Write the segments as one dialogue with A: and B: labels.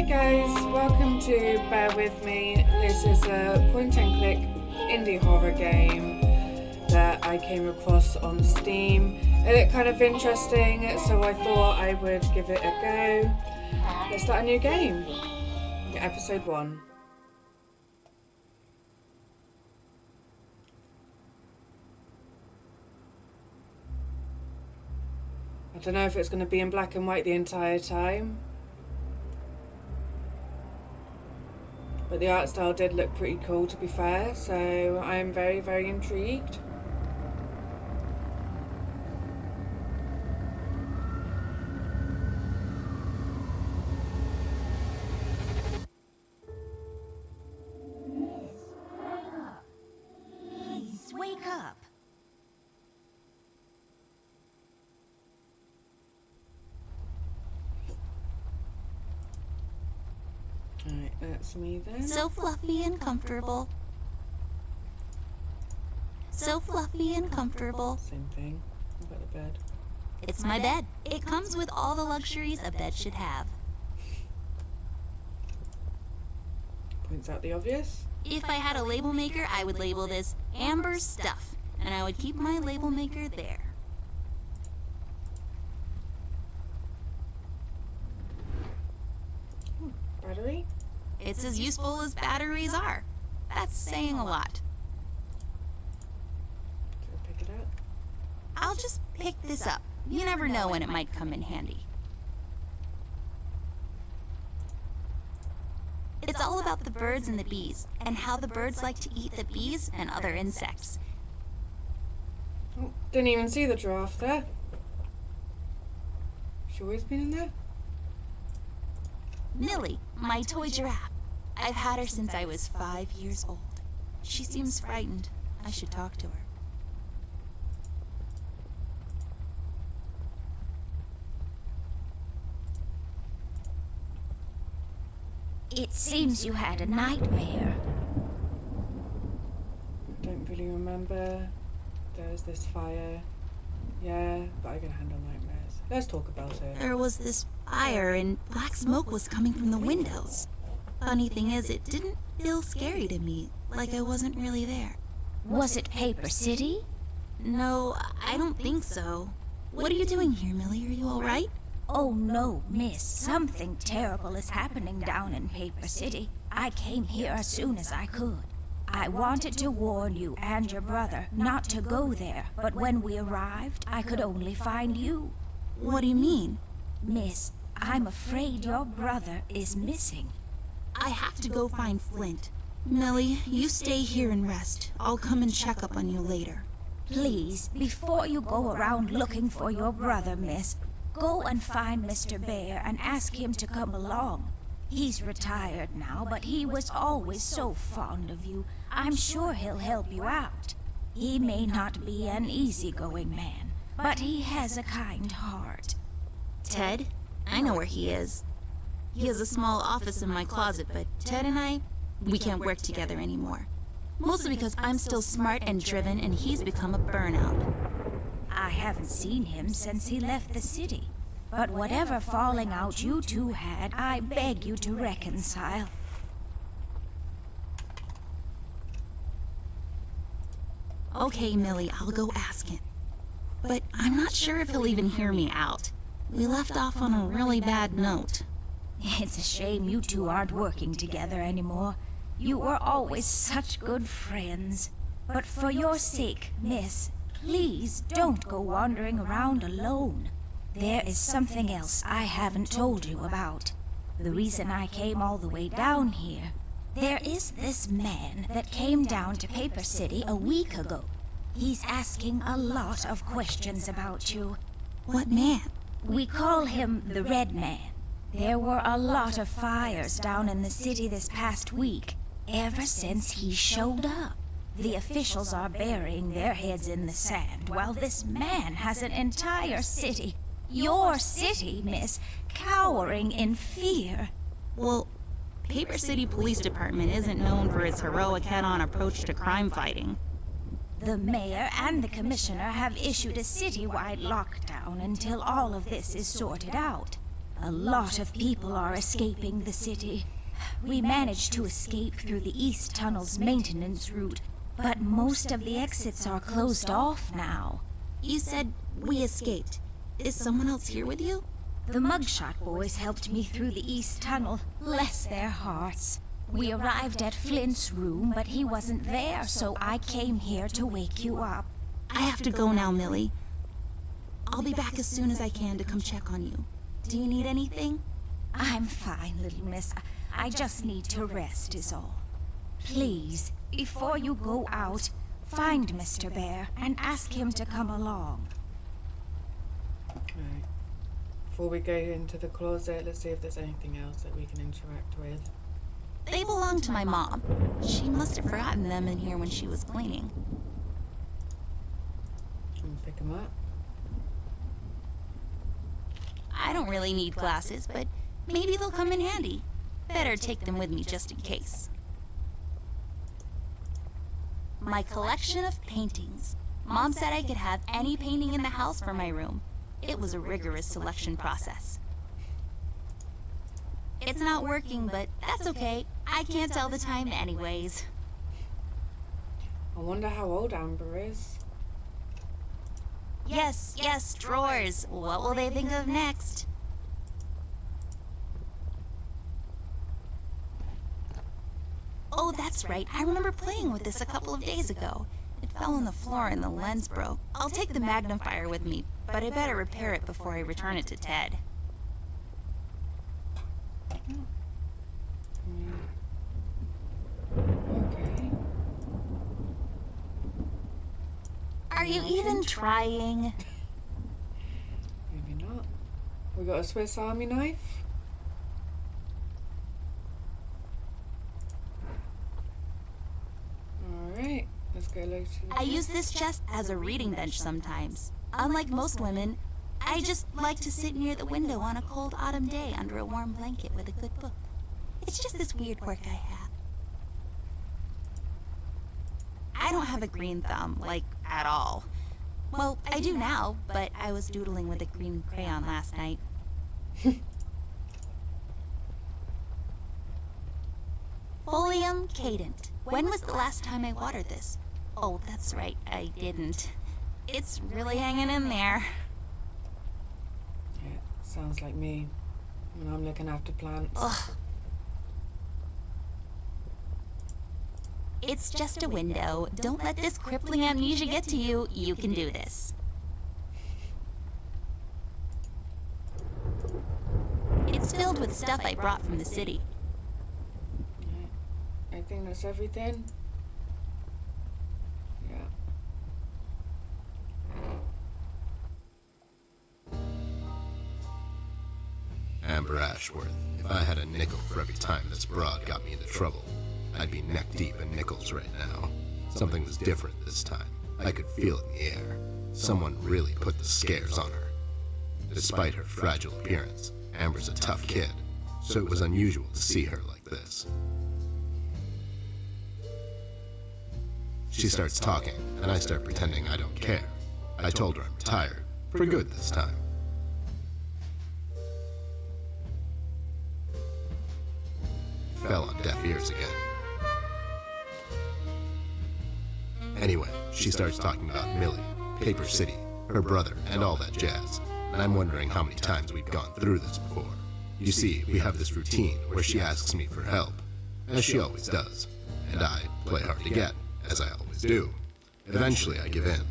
A: Hey guys, welcome to Bear With Me. This is a point-and-click indie horror game that I came across on Steam. It looked kind of interesting, so I thought I would give it a go. Let's start a new game. Episode 1. I don't know if it's going to be in black and white the entire time, but the art style did look pretty cool, to be fair, so I'm very, very intrigued.
B: Please, wake up.
A: Alright, that's me then.
B: So fluffy and comfortable. So fluffy and comfortable.
A: Same thing. What about the bed?
B: It's my bed. It comes with all the luxuries a bed should have.
A: Points out the obvious.
B: If I had a label maker, I would label this Amber Stuff, and I would keep my label maker there.
A: Battery?
B: It's as useful as batteries are. That's saying a lot.
A: Can I pick it up?
B: I'll just pick this up. You never know when it might come in handy. It's all about the birds and the bees, and how the birds like to eat the bees and other insects.
A: Oh, didn't even see the giraffe there. She always been in there?
B: Millie, my toy giraffe. I've had her since I was 5 years old. She seems frightened. I should talk to her.
C: It seems you had a nightmare.
A: I don't really remember. There's this fire. Yeah, but I can handle nightmares. Let's talk about it.
B: There was this fire and black smoke was coming from the windows. Funny thing is, it didn't feel scary to me, like I wasn't really there.
C: Was it Paper City?
B: No, I don't think so. What are you doing here, Millie? Are you all right?
C: Oh no, miss. Something terrible is happening down in Paper City. I came here as soon as I could. I wanted to warn you and your brother not to go there, but when we arrived, I could only find you.
B: What do you mean?
C: Miss, I'm afraid your brother is missing.
B: I have to go find Flint. Millie, you stay here and rest. I'll come and check up on you later.
C: Please, before you go around looking for your brother, miss, go and find Mr. Bear and ask him to come along. He's retired now, but he was always so fond of you. I'm sure he'll help you out. He may not be an easygoing man, but he has a kind heart.
B: Ted? I know where he is. He has a small office in my closet, but Ted and we can't work together anymore. Mostly because I'm still smart and driven and he's become a burnout.
C: I haven't seen him since he left the city. But whatever falling out you two had, I beg you to reconcile.
B: Okay, Millie, I'll go ask him. But I'm not sure if he'll even hear me out. We left off on a really bad note.
C: It's a shame you two aren't working together anymore. You were always such good friends. But for your sake, miss, please don't go wandering around alone. There is something else I haven't told you about. The reason I came all the way down here. There is this man that came down to Paper City a week ago. He's asking a lot of questions about you.
B: What man?
C: We call him the Red Man. There were a lot of fires down in the city this past week, ever since he showed up. The officials are burying their heads in the sand, while this man has an entire city, your city, miss, cowering in fear.
B: Well, Paper City Police Department isn't known for its heroic head-on approach to crime fighting.
C: The mayor and the commissioner have issued a citywide lockdown until all of this is sorted out. A lot of people are escaping the city. We managed to escape through the East Tunnel's maintenance route, but most of the exits are closed off now.
B: You said we escaped. Is someone else here with you?
C: The Mugshot boys helped me through the East Tunnel. Bless their hearts. We arrived at Flint's room, but he wasn't there, so I came here to wake you up.
B: I have to go now, Millie. I'll be back as soon as I can to come check on you. Do you need anything?
C: I'm fine, little miss. I just need to rest is all. Please, before you go out, find Mr. Bear and ask him to come along.
A: Okay. Before we go into the closet, let's see if there's anything else that we can interact with.
B: They belong to my mom. She must have forgotten them in here when she was cleaning.
A: Pick them up.
B: I don't really need glasses, but maybe they'll come in handy. Better take them with me just in case. My collection of paintings. Mom said I could have any painting in the house for my room. It was a rigorous selection process. It's not working, but that's okay. I can't tell the time anyways.
A: I wonder how old Amber is.
B: Yes, drawers. What will they think of next? Oh, that's right. I remember playing with this a couple of days ago. It fell on the floor and the lens broke. I'll take the magnifier with me, but I better repair it before I return it to Ted.
A: Okay.
B: Are you even trying?
A: Maybe not. We got a Swiss Army knife. Alright, let's go later.
B: I use this chest as a reading bench sometimes. Unlike most women, I just like to sit near the window on a cold autumn day under a warm blanket with a good book. It's just this weird quirk I have. I don't have a green thumb, like, at all. Well, I do now, but I was doodling with a green crayon last night. Folium cadent. When was the last time I watered this? Oh, that's right, I didn't. It's really hanging in there.
A: Yeah, sounds like me when I'm looking after plants.
B: Ugh. It's just a window. Don't let this crippling amnesia get to you. You can do this. It's filled with stuff I brought from the city.
A: Yeah, I think that's everything. Yeah.
D: Amber Ashworth, if I had a nickel for every time this broad got me into trouble, I'd be neck deep in nickels right now. Something was different this time. I could feel it in the air. Someone really put the scares on her. Despite her fragile appearance, Amber's a tough kid, so it was unusual to see her like this. She starts talking, and I start pretending I don't care. I told her I'm retired, for good this time. Fell on deaf ears again. Anyway, she starts talking about Millie, Paper City, her brother, and all that jazz. And I'm wondering how many times we've gone through this before. You see, we have this routine where she asks me for help, as she always does. And I play hard to get, as I always do. Eventually, I give in.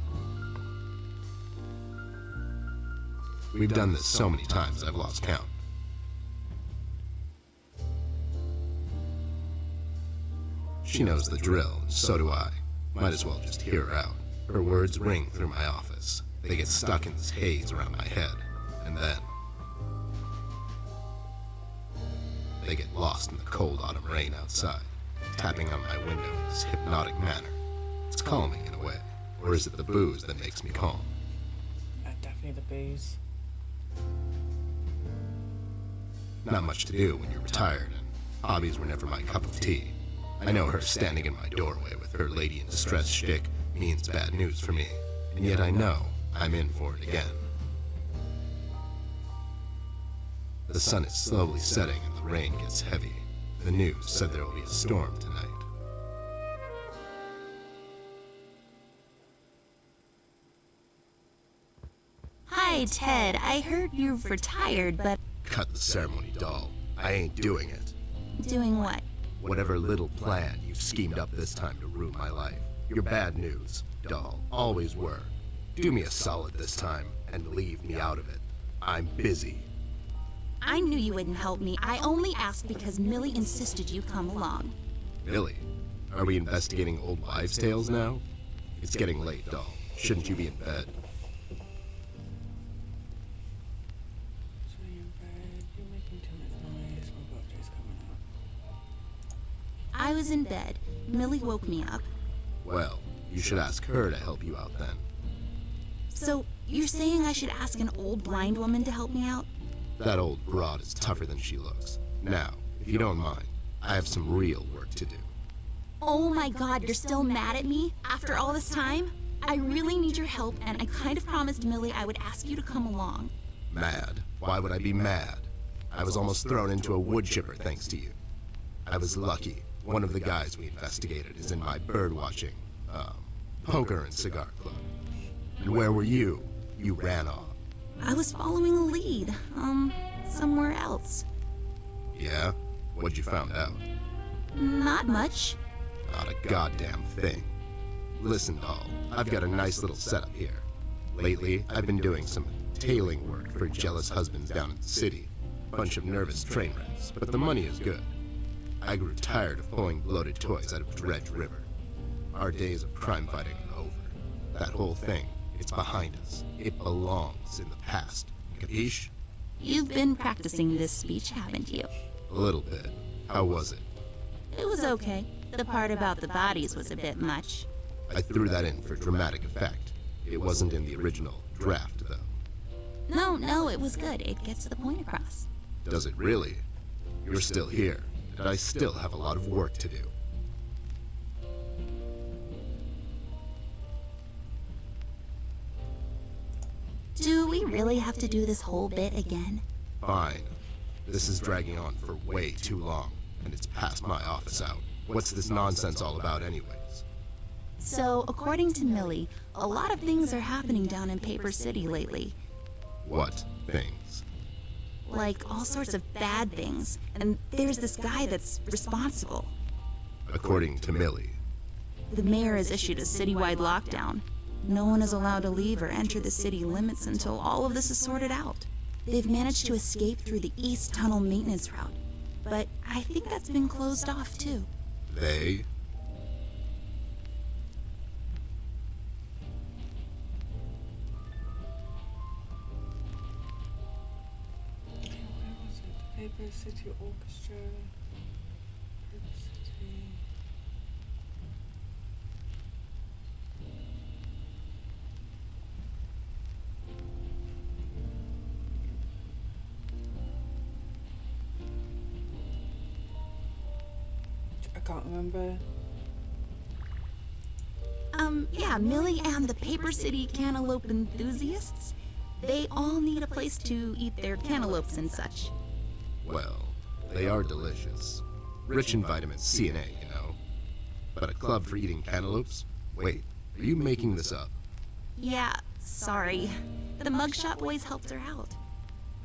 D: We've done this so many times I've lost count. She knows the drill, and so do I. Might as well just hear her out. Her words ring through my office. They get stuck in this haze around my head, and then they get lost in the cold autumn rain outside, tapping on my window in this hypnotic manner. It's calming in a way, or is it the booze that makes me calm?
A: Definitely the booze.
D: Not much to do when you're retired, and hobbies were never my cup of tea. I know her standing in my doorway with her lady in distress shtick means bad news for me, and yet I know I'm in for it again. The sun is slowly setting and the rain gets heavy. The news said there will be a storm tonight.
B: Hi, Ted. I heard you've retired, but...
D: Cut the ceremony, doll. I ain't doing it.
B: Doing what?
D: Whatever little plan you've schemed up this time to ruin my life. You're bad news, doll. Always were. Do me a solid this time and leave me out of it. I'm busy.
B: I knew you wouldn't help me. I only asked because Millie insisted you come along.
D: Millie? Are we investigating old wives' tales now? It's getting late, doll. Shouldn't you be in bed?
B: I was in bed. Millie woke me up.
D: Well, you should ask her to help you out then.
B: So, you're saying I should ask an old blind woman to help me out?
D: That old broad is tougher than she looks. Now, if you don't mind, I have some real work to do.
B: Oh my god, you're still mad at me? After all this time? I really need your help, and I kind of promised Millie I would ask you to come along.
D: Mad? Why would I be mad? I was almost thrown into a wood chipper thanks to you. I was lucky. One of the guys we investigated is in my birdwatching, poker and cigar club. And where were you? You ran off.
B: I was following a lead, somewhere else.
D: Yeah? What'd you find out?
B: Not much.
D: Not a goddamn thing. Listen, doll, I've got a nice little setup here. Lately, I've been doing some tailing work for jealous husbands down in the city. Bunch of nervous train wrecks, but the money is good. I grew tired of pulling bloated toys out of Dredge River. Our days of crime fighting are over. That whole thing, it's behind us. It belongs in the past. Capiche?
B: You've been practicing this speech, haven't you?
D: A little bit. How was it?
B: It was okay. The part about the bodies was a bit much.
D: I threw that in for dramatic effect. It wasn't in the original draft, though.
B: No, it was good. It gets the point across.
D: Does it really? You're still here, and I still have a lot of work to do.
B: Do we really have to do this whole bit again?
D: Fine. This is dragging on for way too long, and it's past my office out. What's this nonsense all about anyways?
B: So, according to Millie, a lot of things are happening down in Paper City lately.
D: What things?
B: Like all sorts of bad things. And there's this guy that's responsible.
D: According to Millie.
B: The mayor has issued a citywide lockdown. No one is allowed to leave or enter the city limits until all of this is sorted out. They've managed to escape through the East Tunnel maintenance route, but I think that's been closed off too.
D: They?
A: Where was it? Paper City Orchestra. Paper City. I can't remember.
B: Yeah, Millie and the Paper City cantaloupe enthusiasts, they all need a place to eat their cantaloupes and such.
D: Well, they are delicious. Rich in vitamins C and A, you know. But a club for eating cantaloupes? Wait, are you making this up?
B: Yeah, sorry. The mugshot boys helped her out.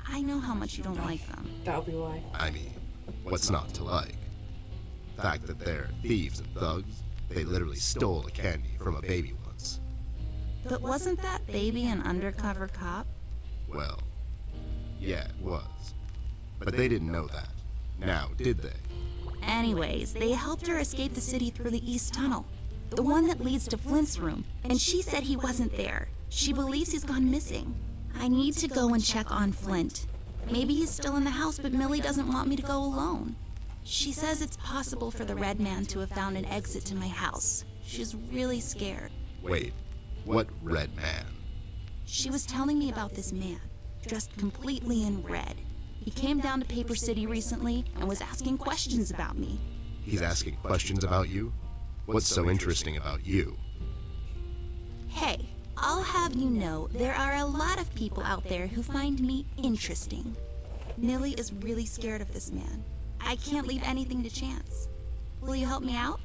B: I know how much you don't like them.
A: That'll be why.
D: I mean, what's not to like? The fact that they're thieves and thugs, they literally stole a candy from a baby once.
B: But wasn't that baby an undercover cop?
D: Well, yeah, it was. But they didn't know that. Now, did they?
B: Anyways, they helped her escape the city through the East Tunnel, the one that leads to Flint's room, and she said he wasn't there. She believes he's gone missing. I need to go and check on Flint. Maybe he's still in the house, but Millie doesn't want me to go alone. She says it's possible for the Red Man to have found an exit to my house. She's really scared.
D: Wait, what Red Man?
B: She was telling me about this man, dressed completely in red. He came down to Paper City recently and was asking questions about me.
D: He's asking questions about you? What's so interesting about you?
B: Hey, I'll have you know there are a lot of people out there who find me interesting. Nilly is really scared of this man. I can't leave anything to chance. Will you help me out?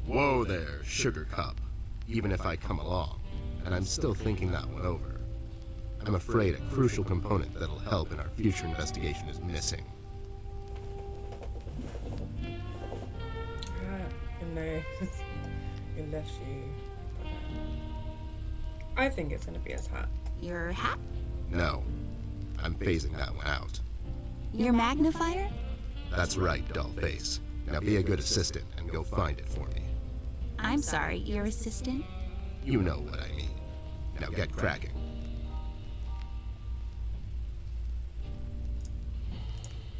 D: Whoa there, Sugar Cup. Even if I come along, and I'm still thinking that one over. I'm afraid a crucial component that'll help in our future investigation is missing.
A: No. Unless you... I think it's going to be his hat.
B: Your hat?
D: No, I'm phasing that one out.
B: Your magnifier?
D: That's right, Dollface. Now be a good assistant and go find it for me.
B: I'm sorry, your assistant?
D: You know what I mean. Now get cracking.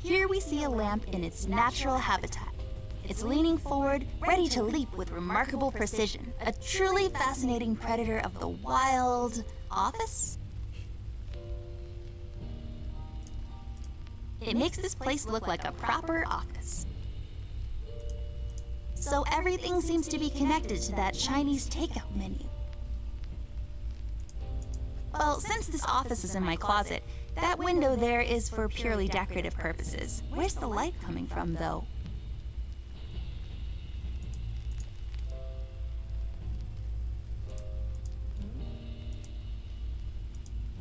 B: Here we see a lamp in its natural habitat. It's leaning forward, ready to leap with remarkable precision. A truly fascinating predator of the wild office? It makes this place look like a proper office. So everything seems to be connected to that Chinese takeout menu. Well, since this office is in my closet, that window there is for purely decorative purposes. Where's the light coming from, though?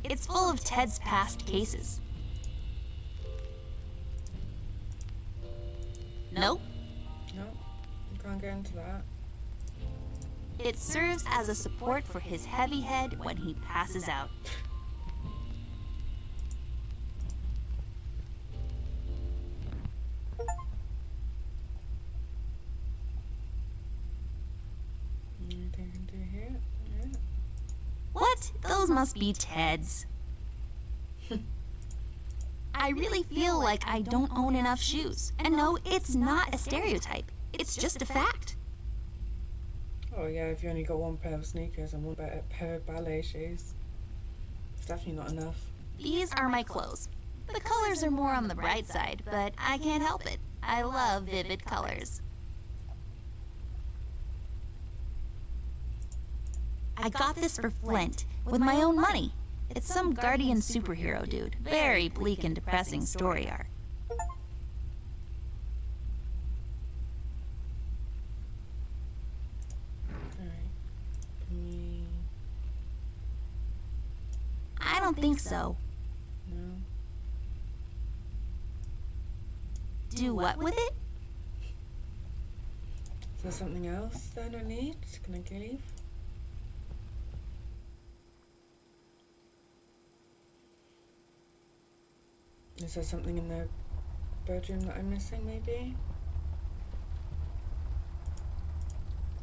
B: It's full of Ted's past cases. Nope.
A: No, you can't get into that.
B: It serves as a support for his heavy head when he passes out.
A: Anything to do here? Yeah.
B: What? Those must be Ted's. I really feel like I don't own enough shoes. And no, it's not a stereotype. It's just a fact.
A: Oh yeah, if you only got one pair of sneakers and one pair of ballet shoes, it's definitely not enough.
B: These are my clothes. The colors are more on the bright side, but I can't help it. I love vivid colors. I got this for Flint with my own money. It's some guardian superhero dude. Very bleak and depressing story arc.
A: Alright. Me.
B: I don't think so.
A: No.
B: Do what with it?
A: Is there something else then I need? Can I leave? Is there something in the bedroom that I'm missing, maybe?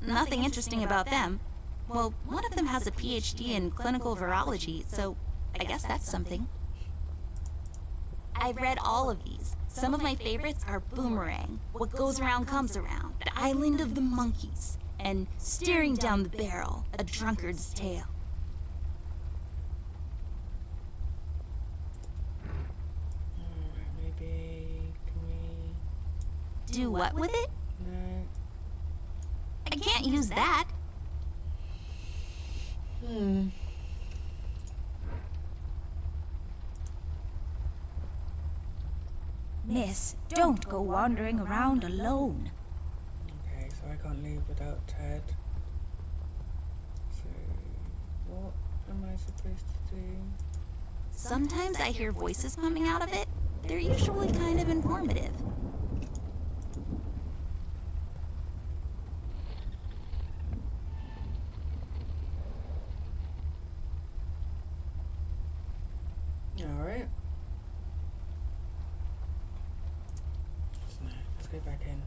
B: Nothing interesting about them. Well, one of them has a PhD in clinical virology, so I guess that's something. I've read all of these. Some of my favorites are Boomerang, What Goes Around Comes Around, The Island of the Monkeys, and Staring Down the Barrel, A Drunkard's Tale.
A: Alright, maybe... Can we...
B: Do what with it?
A: No.
B: I can't use that.
C: Miss, don't go wandering around alone.
A: Okay, so I can't leave without Ted. So... What am I supposed to do?
B: Sometimes I hear voices coming out of it. They're usually kind of informative.
A: Alright. Let's go back in.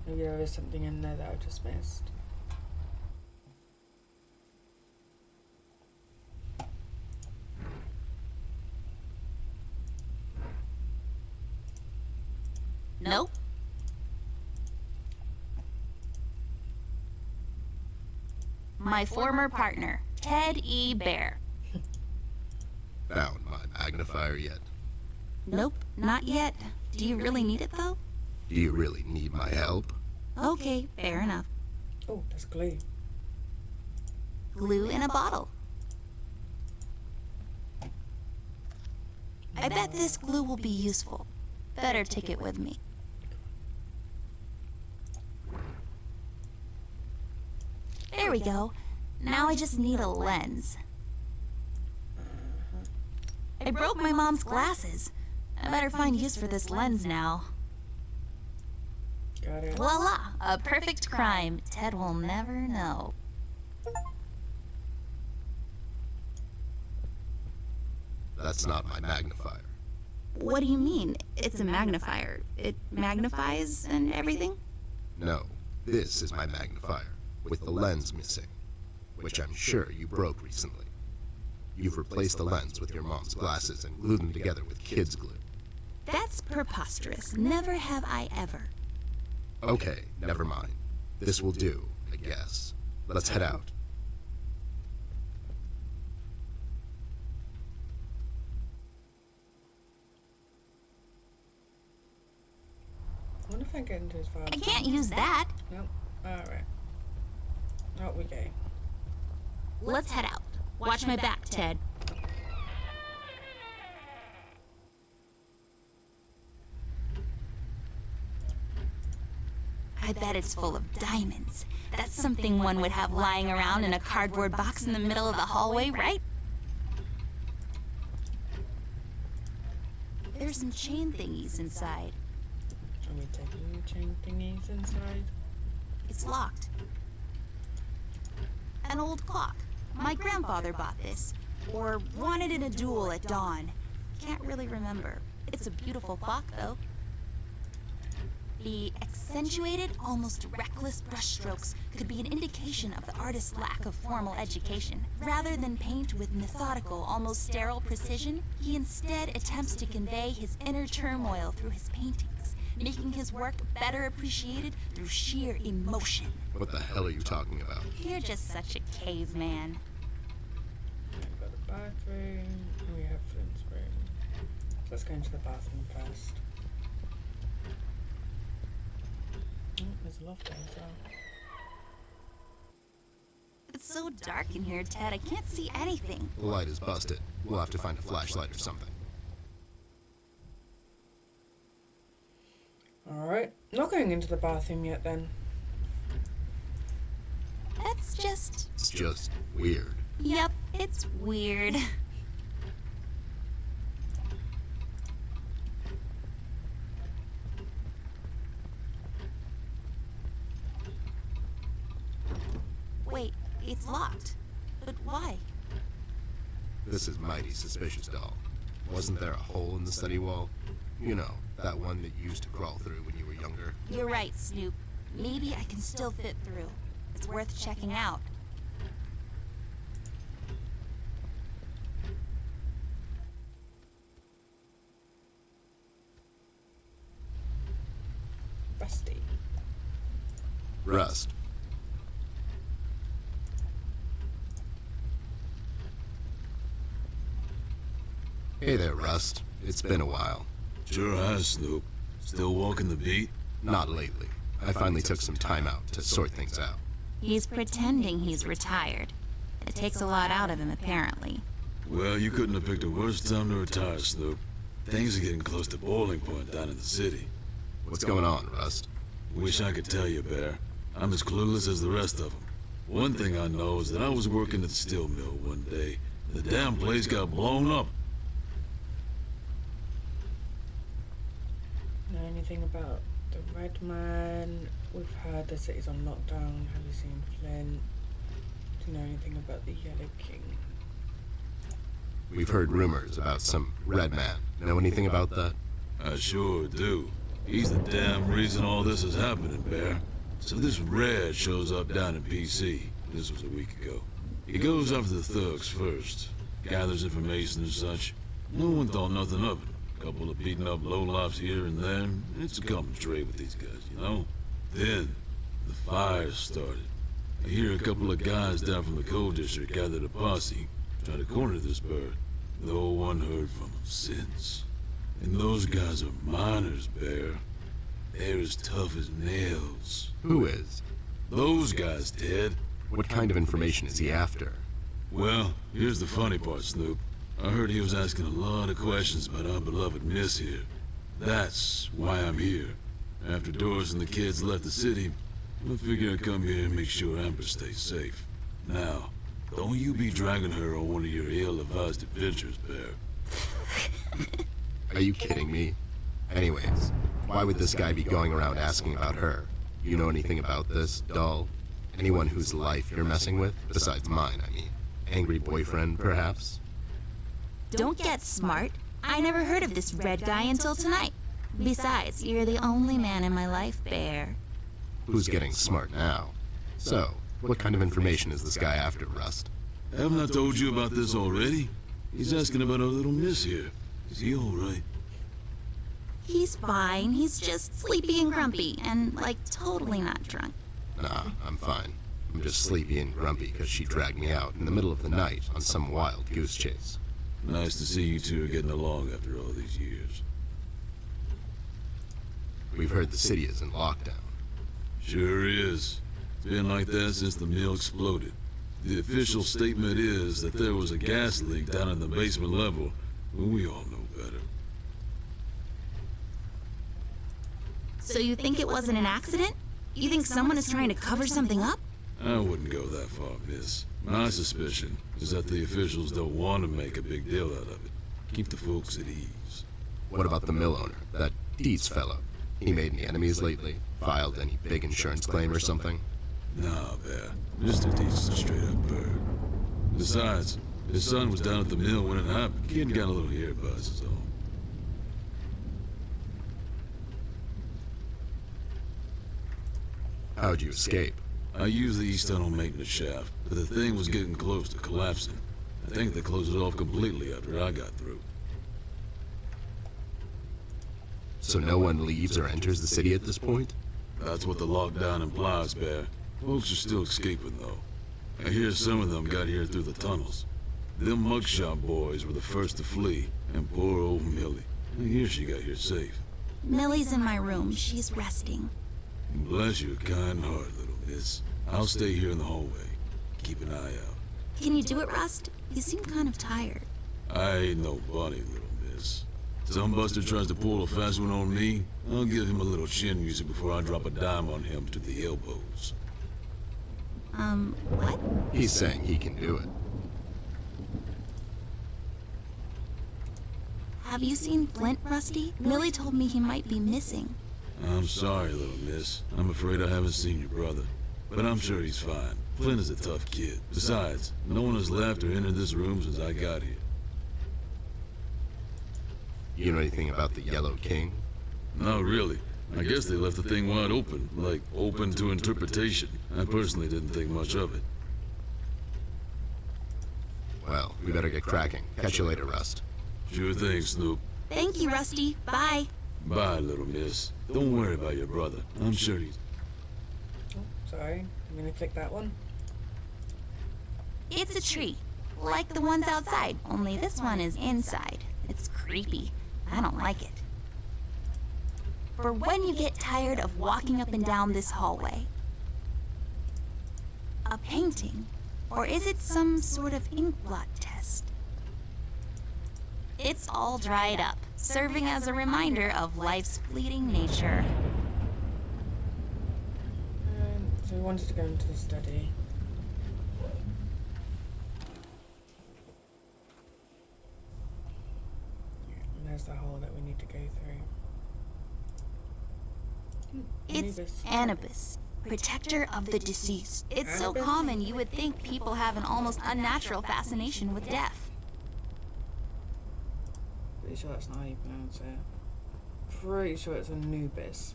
A: Maybe there is something in there that I just missed.
B: Nope. My former partner, Ted E. Bear.
D: Found my magnifier yet?
B: Nope, not yet. Do you really need it, though?
D: Do you really need my help?
B: Okay, fair enough.
A: Oh, there's glue.
B: Glue in a bottle. I bet this glue will be useful. Better take it with me. There we go. Now I just need a lens. I broke my mom's glasses. I better find use for this lens now.
A: Got it.
B: Voila! A perfect crime. Ted will never know.
D: That's not my magnifier.
B: What do you mean? It's a magnifier. It magnifies and everything?
D: No, this is my magnifier, with the lens missing, which I'm sure you broke recently. You've replaced the lens with your mom's glasses and glued them together with kids' glue.
B: That's preposterous. Never have I ever.
D: Okay, never mind. This will do, I guess. Let's head out.
A: I wonder if I get into his
B: I
A: bathroom.
B: can't use that.
A: Nope. Alright. Out we go.
B: Let's head out. Watch my back, Ted. I bet it's full of diamonds. That's something one would have lying around in a cardboard box in the middle of the hallway, right? There's some chain thingies inside.
A: Are we taking the chain thingies inside?
B: It's locked. An old clock. My grandfather bought this, or wanted in a duel at dawn. Can't really remember. It's a beautiful clock, though. The accentuated, almost reckless brushstrokes could be an indication of the artist's lack of formal education. Rather than paint with methodical, almost sterile precision, he instead attempts to convey his inner turmoil through his paintings, making his work better appreciated through sheer emotion.
D: What the hell are you talking about?
B: You're just such a caveman.
A: We've got the bathroom, and we have Flint's room. So let's go into the bathroom first. Oh, there's a loft there as well.
B: It's so dark in here, Ted. I can't see anything.
D: The light is busted. We'll have to find a flashlight or something.
A: Alright, not going into the bathroom yet then.
B: That's just...
D: It's just weird.
B: Yep, it's weird. Wait, it's locked. But why?
D: This is mighty suspicious, doll. Wasn't there a hole in the study wall? You know, that one that you used to crawl through when you were younger.
B: You're right, Snoop. Maybe I can still fit through. It's worth checking out.
A: Rusty.
D: Rust. Hey there, Rust. It's been a while.
E: Sure has, Snoop. Still walking the beat?
D: Not lately. I finally took some time out to sort things out.
B: He's pretending he's retired. It takes a lot out of him, apparently.
E: Well, you couldn't have picked a worse time to retire, Snoop. Things are getting close to boiling point down in the city.
D: What's going on, Rust?
E: Wish I could tell you, Bear. I'm as clueless as the rest of them. One thing I know is that I was working at the steel mill one day. The damn place got blown up.
A: Know anything about the Red Man? We've heard the city's on lockdown. Have you seen Flint? Do you know anything about the Yellow King?
D: We've heard rumors about some Red Man. Know anything about that?
E: I sure do. He's the damn reason all this is happening, Bear. So this Red shows up down in PC. This was a week ago. He goes after the thugs first. Gathers information and such. No one thought nothing of it. Couple of beaten up lowlifes here and there. It's a common trade with these guys, you know? Then, the fire started. I hear a couple of guys down from the coal district gathered a posse, trying to corner this bird. No one heard from him since. And those guys are miners, Bear. They're as tough as nails.
D: Who is?
E: Those guys, Ted.
D: What kind of information is he after?
E: Well, here's the funny part, Snoop. I heard he was asking a lot of questions about our beloved Miss here. That's why I'm here. After Doris and the kids left the city, I figured I'd come here and make sure Amber stays safe. Now, don't you be dragging her on one of your ill-advised adventures, Bear.
D: Are you kidding me? Anyways, why would this guy be going around asking about her? You know anything about this, doll? Anyone whose life you're messing with? Besides mine, I mean. Angry boyfriend, perhaps?
B: Don't get smart. I never heard of this red guy until tonight. Besides, you're the only man in my life, Bear.
D: Who's getting smart now? So, what kind of information is this guy after, Rust?
E: Haven't I told you about this already? He's asking about our little Miss here. Is he alright?
B: He's fine. He's just sleepy and grumpy and, like, totally not drunk.
D: Nah, I'm fine. I'm just sleepy and grumpy because she dragged me out in the middle of the night on some wild goose chase.
E: Nice to see you two are getting along after all these years.
D: We've heard the city is in lockdown.
E: Sure is. It's been like that since the mill exploded. The official statement is that there was a gas leak down in the basement level, but we all know better.
B: So you think it wasn't an accident? You think someone is trying to cover something up?
E: I wouldn't go that far, miss. My suspicion is that the officials don't want to make a big deal out of it. Keep the folks at ease.
D: What about the mill owner, that Dietz fellow? He made any enemies lately? Filed any big insurance claim or something?
E: Nah, Bear. Mr. Dietz is a straight-up bird. Besides, his son was down at the mill when it happened. Kid got a little hair buzz, is all.
D: How'd you escape?
E: I used the east tunnel maintenance shaft, but the thing was getting close to collapsing. I think they closed it off completely after I got through.
D: So no one leaves or enters the city at this point?
E: That's what the lockdown implies, Bear. Folks are still escaping, though. I hear some of them got here through the tunnels. Them mugshot boys were the first to flee, and poor old Millie. I hear she got here safe.
B: Millie's in my room. She's resting.
E: Bless your kind heart, little miss. I'll stay here in the hallway. Keep an eye out.
B: Can you do it, Rust? You seem kind of tired.
E: I ain't no bunny, little miss. Some buster tries to pull a fast one on me, I'll give him a little chin music before I drop a dime on him to the elbows.
B: What?
D: He's saying he can do it.
B: Have you seen Flint, Rusty? Millie told me he might be missing.
E: I'm sorry, little miss. I'm afraid I haven't seen your brother. But I'm sure he's fine. Flint is a tough kid. Besides, no one has left or entered this room since I got here.
D: You know anything about the Yellow King?
E: Not really. I guess they left the thing wide open, like open to interpretation. I personally didn't think much of it.
D: Well, we better get cracking. Catch you later, Rust.
E: Sure thing, Snoop.
B: Thank you, Rusty. Bye.
E: Bye, little miss. Don't worry about your brother. I'm sure he's...
A: Oh, sorry. I'm gonna click that one.
B: It's a tree, like the ones outside, only this one is inside. It's creepy. I don't like it. For when you get tired of walking up and down this hallway. A painting? Or is it some sort of ink blot test? It's all dried up, serving as a reminder of life's fleeting nature.
A: So we wanted to go into the study. And there's the hole that we need to go through.
B: It's
A: Anubis.
B: Anubis, protector of the deceased. It's so
A: Anubis?
B: common you would think people have an almost unnatural fascination with death.
A: Pretty sure that's not how you pronounce it. Pretty sure it's Anubis.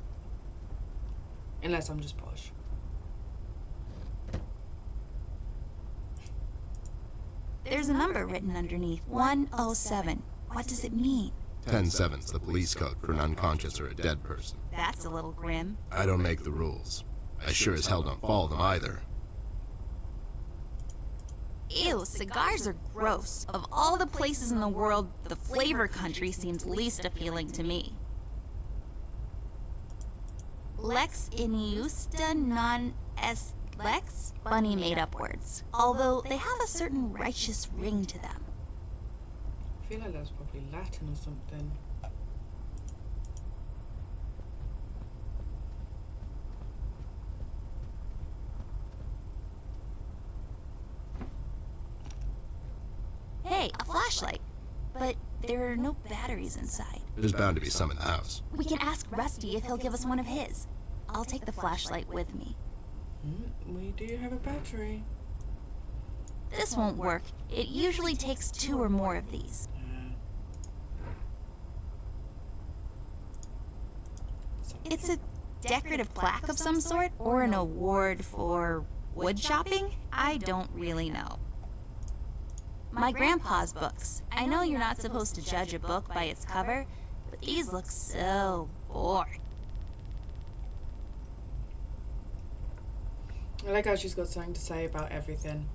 A: Unless I'm just posh.
B: There's a number written underneath, 107. What does it mean?
D: 10-7's the police code for an unconscious or a dead person.
B: That's a little grim.
D: I don't make the rules. I sure as hell don't follow them either.
B: Ew, cigars are gross. Of all the places in the world, the flavor country seems least appealing to me. Lex iniusta non est lex? Funny made-up words. Although they have a certain righteous ring to them.
A: feel like that's probably Latin or something.
B: Hey, a flashlight. But there are no batteries inside.
D: There's bound to be some in the house.
B: We can ask Rusty if he'll give us one of his. I'll take the flashlight with me.
A: We do have a battery.
B: This won't work. It usually takes 2 or more of these. It's a decorative plaque of some sort, or an award for wood shopping? I don't really know. My grandpa's books. I know you're not supposed to judge a book by its cover, but these look so boring.
A: I like how she's got something to say about everything.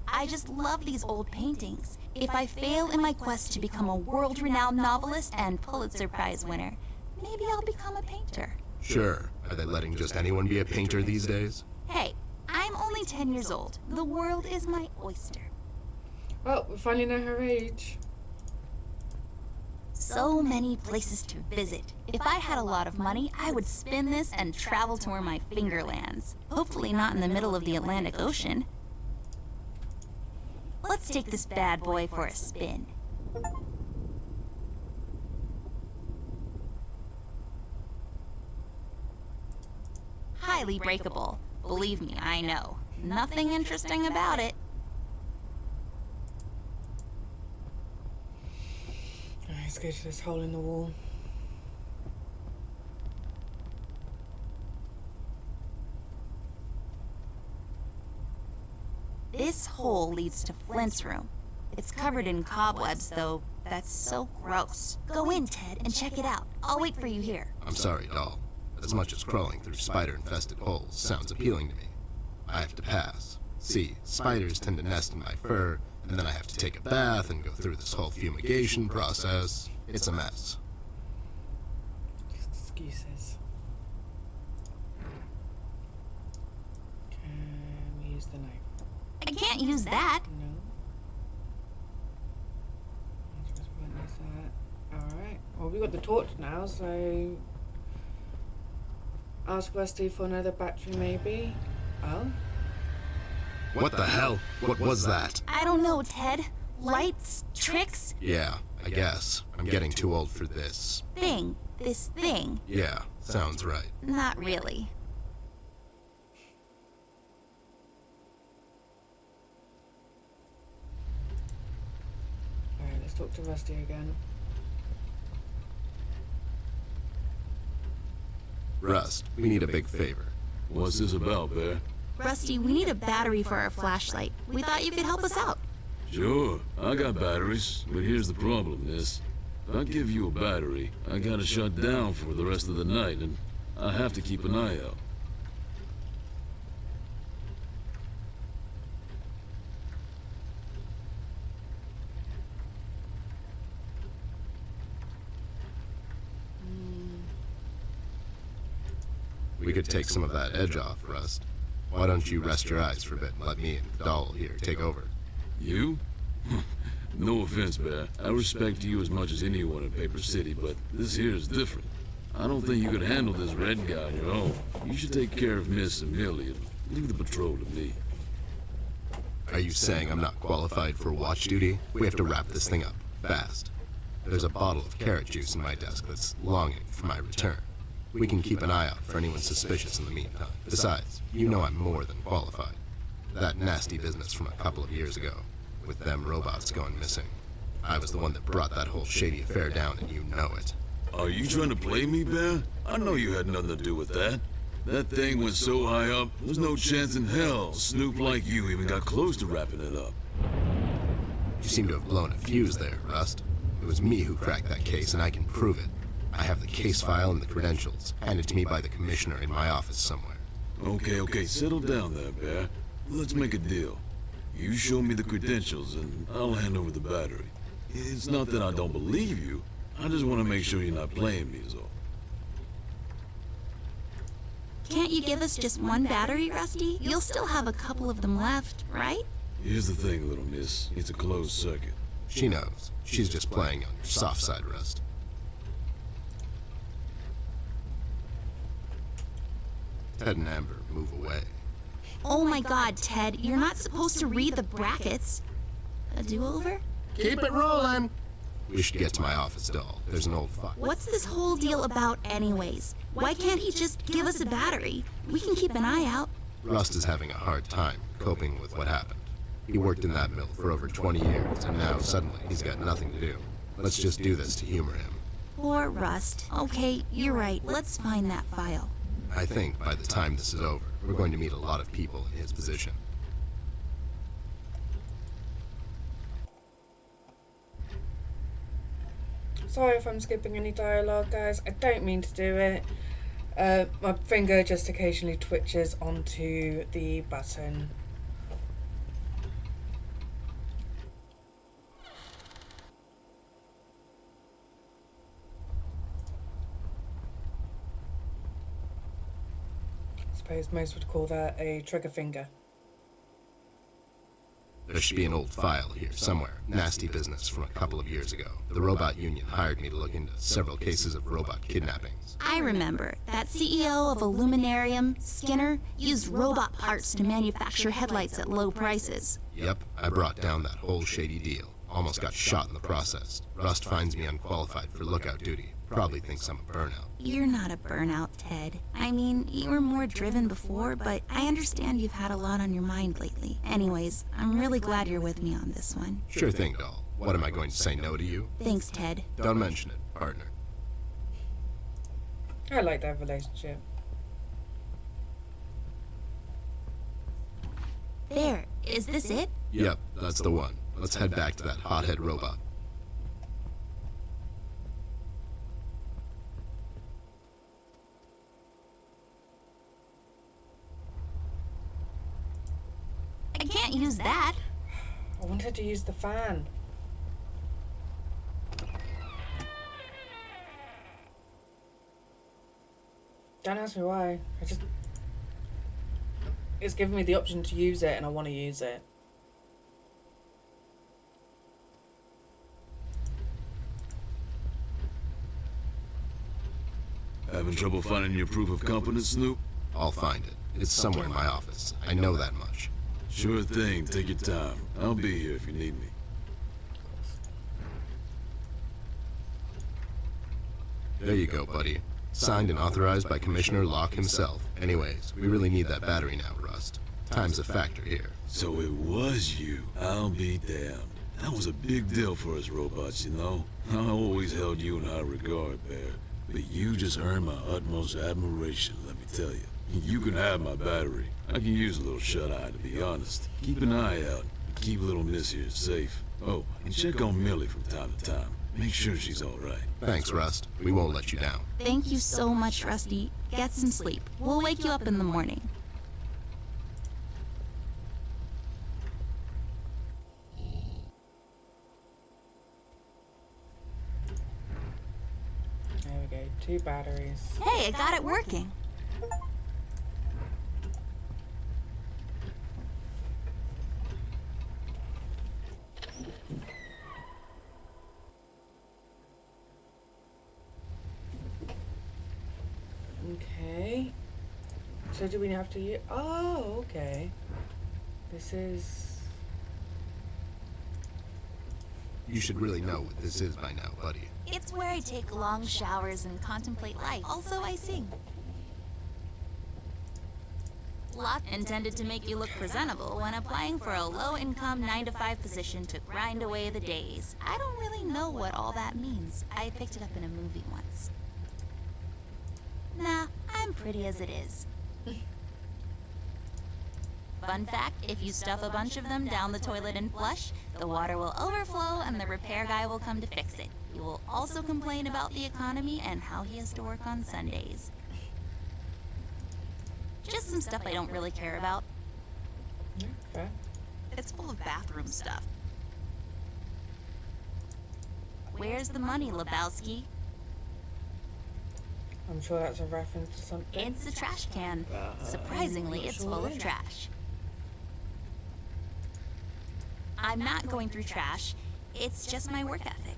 B: I just love these old paintings. If I fail in my quest to become a world-renowned novelist and Pulitzer Prize winner, maybe I'll become a painter.
D: Sure. Are they letting just anyone be a painter these days?
B: Hey, I'm only 10 years old. The world is my oyster.
A: Well, we finally know her age.
B: So many places to visit. If I had a lot of money, I would spin this and travel to where my finger lands. Hopefully not in the middle of the Atlantic Ocean. Let's take this bad boy for a spin. Highly breakable. Believe me, I know. Nothing interesting about it.
A: Alright, let's go to this hole in the wall.
B: This hole leads to Flint's room. It's covered in cobwebs, though. That's so gross. Go in, Ted, and check it out. I'll wait for you here.
D: I'm sorry, doll. As much as crawling through spider-infested holes sounds appealing to me, I have to pass. See, spiders tend to nest in my fur, and then I have to take a bath and go through this whole fumigation process. It's a mess.
A: Excuses. Can we use the knife?
B: I can't use that.
A: No. I suppose we won't use that. Alright. Well, we got the torch now, so... Ask Rusty for another battery, maybe? Oh?
D: What the hell? What was that?
B: I don't know, Ted. Lights? Tricks?
D: Yeah, I guess. I'm getting too old for this.
B: Thing. This thing.
D: Yeah, sounds right.
B: Not really.
A: Alright, let's talk to Rusty again.
D: Rust, we need a big favor.
E: What's this about, Bear?
B: Rusty, we need a battery for our flashlight. We thought you could help us out.
E: Sure, I got batteries, but here's the problem, miss. If I give you a battery, I gotta shut down for the rest of the night, and I have to keep an eye out.
D: We could take some of that edge off, Rust. Why don't you rest your eyes for a bit and let me and the doll here take over?
E: You? No offense, Bear. I respect you as much as anyone in Paper City, but this here is different. I don't think you could handle this red guy on your own. You should take care of Miss Amelia. Leave the patrol to me.
D: Are you saying I'm not qualified for watch duty? We have to wrap this thing up, fast. There's a bottle of carrot juice in my desk that's longing for my return. We can keep an eye out for anyone suspicious in the meantime. Besides, you know I'm more than qualified. That nasty business from a couple of years ago, with them robots going missing. I was the one that brought that whole shady affair down, and you know it.
E: Are you trying to play me, Bear? I know you had nothing to do with that. That thing went so high up, there's no chance in hell a snoop like you even got close to wrapping it up.
D: You seem to have blown a fuse there, Rust. It was me who cracked that case, and I can prove it. I have the case file and the credentials, handed to me by the commissioner in my office somewhere.
E: Okay, settle down there, Bear. Let's make a deal. You show me the credentials, and I'll hand over the battery. It's not that I don't believe you. I just want to make sure you're not playing me is all.
B: Can't you give us just one battery, Rusty? You'll still have a couple of them left, right?
E: Here's the thing, little miss. It's a closed circuit.
D: She knows. She's just playing on your soft side, Rust. Ted and Amber move away.
B: Oh my god, Ted, you're not supposed to read the brackets. A do-over?
D: Keep it rolling! We should get to my office, doll. There's an old file.
B: What's this whole deal about anyways? Why can't he just give us a battery? We can keep an eye out.
D: Rust is having a hard time coping with what happened. He worked in that mill for over 20 years, and now suddenly he's got nothing to do. Let's just do this to humor him.
B: Poor Rust. Okay, you're right. Let's find that file.
D: I think by the time this is over, we're going to meet a lot of people in his position.
A: Sorry if I'm skipping any dialogue, guys. I don't mean to do it. My finger just occasionally twitches onto the button. I suppose most would call that a trigger finger.
D: There should be an old file here somewhere. Nasty business from a couple of years ago. The robot union hired me to look into several cases of robot kidnappings.
B: I remember. That CEO of Illuminarium, Skinner, used robot parts to manufacture headlights at low prices.
D: Yep, I brought down that whole shady deal. Almost got shot in the process. Rust finds me unqualified for lookout duty. Probably thinks I'm a burnout.
B: You're not a burnout, Ted. I mean, you were more driven before, but I understand you've had a lot on your mind lately. Anyways, I'm really glad you're with me on this one.
D: Sure thing, doll. What am I going to say no to you?
B: Thanks, Ted.
D: Don't mention it, partner.
A: I like that relationship.
B: There. Is this it?
D: Yep, that's the one. Let's head back to that hothead robot.
B: I can't use that.
A: I wanted to use the fan. Don't ask me why. It's giving me the option to use it and I want to use it.
E: Having trouble finding your proof of competence, Snoop?
D: I'll find it. It's somewhere in my office. I know that much.
E: Sure thing, take your time. I'll be here if you need me.
D: There you go, buddy. Signed and authorized by Commissioner Locke himself. Anyways, we really need that battery now, Rust. Time's a factor here.
E: So it was you. I'll be damned. That was a big deal for us robots, you know? I always held you in high regard, Bear. But you just earned my utmost admiration, let me tell you. You can have my battery. I can use a little shut-eye, to be honest. Keep an eye out. Keep little Miss here safe. Oh, and check on Millie from time to time. Make sure she's all right.
D: Thanks, Rust. We won't let you down.
B: Thank you so much, Rusty. Get some sleep. We'll wake you up in the morning.
A: There we go. 2 batteries.
B: Hey, I got it working.
A: Okay. So do we have to use... Oh, okay. This is...
D: You should really know what this is by now, buddy.
B: It's where I take long showers and contemplate life. Also, I sing. Lot intended to make you look presentable when applying for a low-income 9-to-5 position to grind away the days. I don't really know what all that means. I picked it up in a movie once. Nah, I'm pretty as it is. Fun fact, if you stuff a bunch of them down the toilet and flush, the water will overflow and the repair guy will come to fix it. He will also complain about the economy and how he has to work on Sundays. Just some stuff I don't really care about.
A: Okay.
B: It's full of bathroom stuff. Where's the money, Lebowski?
A: I'm sure that's a reference to something.
B: It's a trash can. Surprisingly, it's full of trash. I'm not going through trash. It's just my work ethic.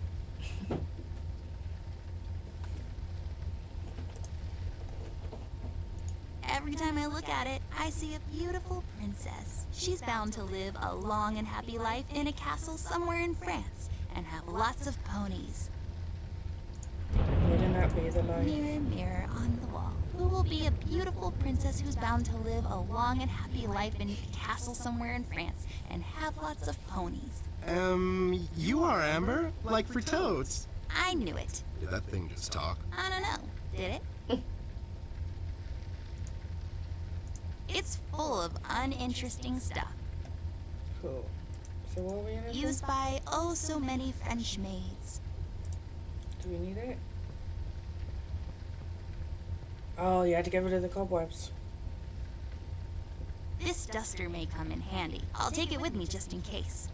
B: Every time I look at it, I see a beautiful princess. She's bound to live a long and happy life in a castle somewhere in France and have lots of ponies.
A: Wouldn't that be the life?
B: Mirror, mirror on the wall, who will be a beautiful princess who's bound to live a long and happy life in a castle somewhere in France and have lots of ponies?
D: You are Amber? Like for toads.
B: I knew it.
D: Did that thing just talk?
B: I don't know. Did it? It's full of uninteresting stuff,
A: Cool. So what are we in it for?
B: used by oh so many French maids.
A: Do we need it? Oh, you had to get rid of the cobwebs.
B: This duster may come in handy. I'll take it with me just in case.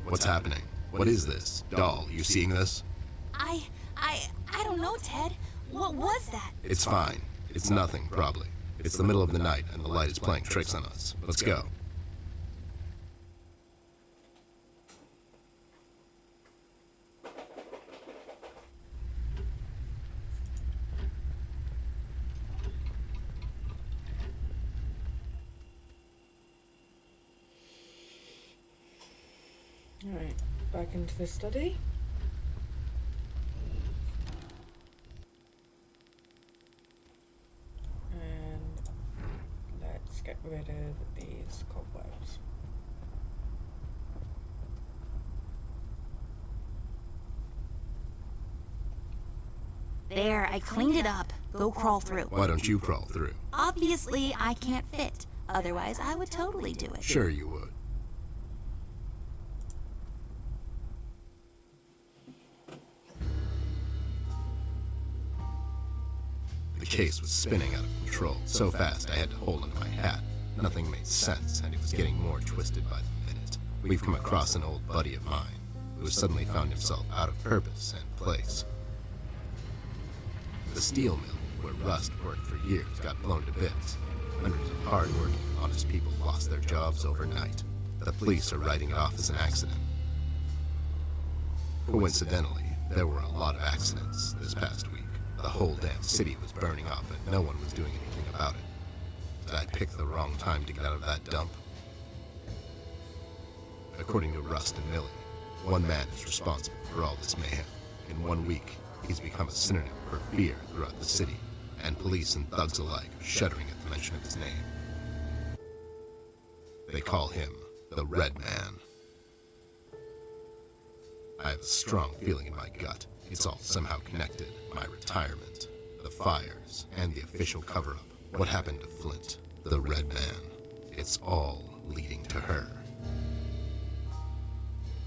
D: What's happening? What is this? Doll, you seeing this?
B: I don't know, Ted. What was that?
D: It's fine. It's nothing, probably. It's the middle of the night, and the light is playing tricks on us. Let's go.
A: Alright, back into the study. And let's get rid of these cobwebs.
B: There, I cleaned it up. Go crawl through.
D: Why don't you crawl through?
B: Obviously, I can't fit. Otherwise, I would totally do it.
D: Sure you would. The case was spinning out of control, so fast I had to hold onto my hat. Nothing made sense, and it was getting more twisted by the minute. We've come across an old buddy of mine, who has suddenly found himself out of purpose and place. The steel mill, where Rust worked for years, got blown to bits. Hundreds of hard-working, honest people lost their jobs overnight. The police are writing it off as an accident. Coincidentally, there were a lot of accidents this past week. The whole damn city was burning up and no one was doing anything about it. Did I pick the wrong time to get out of that dump? According to Rust and Millie, one man is responsible for all this mayhem. In 1 week, he's become a synonym for fear throughout the city, and police and thugs alike are shuddering at the mention of his name. They call him the Red Man. I have a strong feeling in my gut. It's all somehow connected. My retirement, the fires, and the official cover-up. What happened to Flint, the Red Man? It's all leading to her.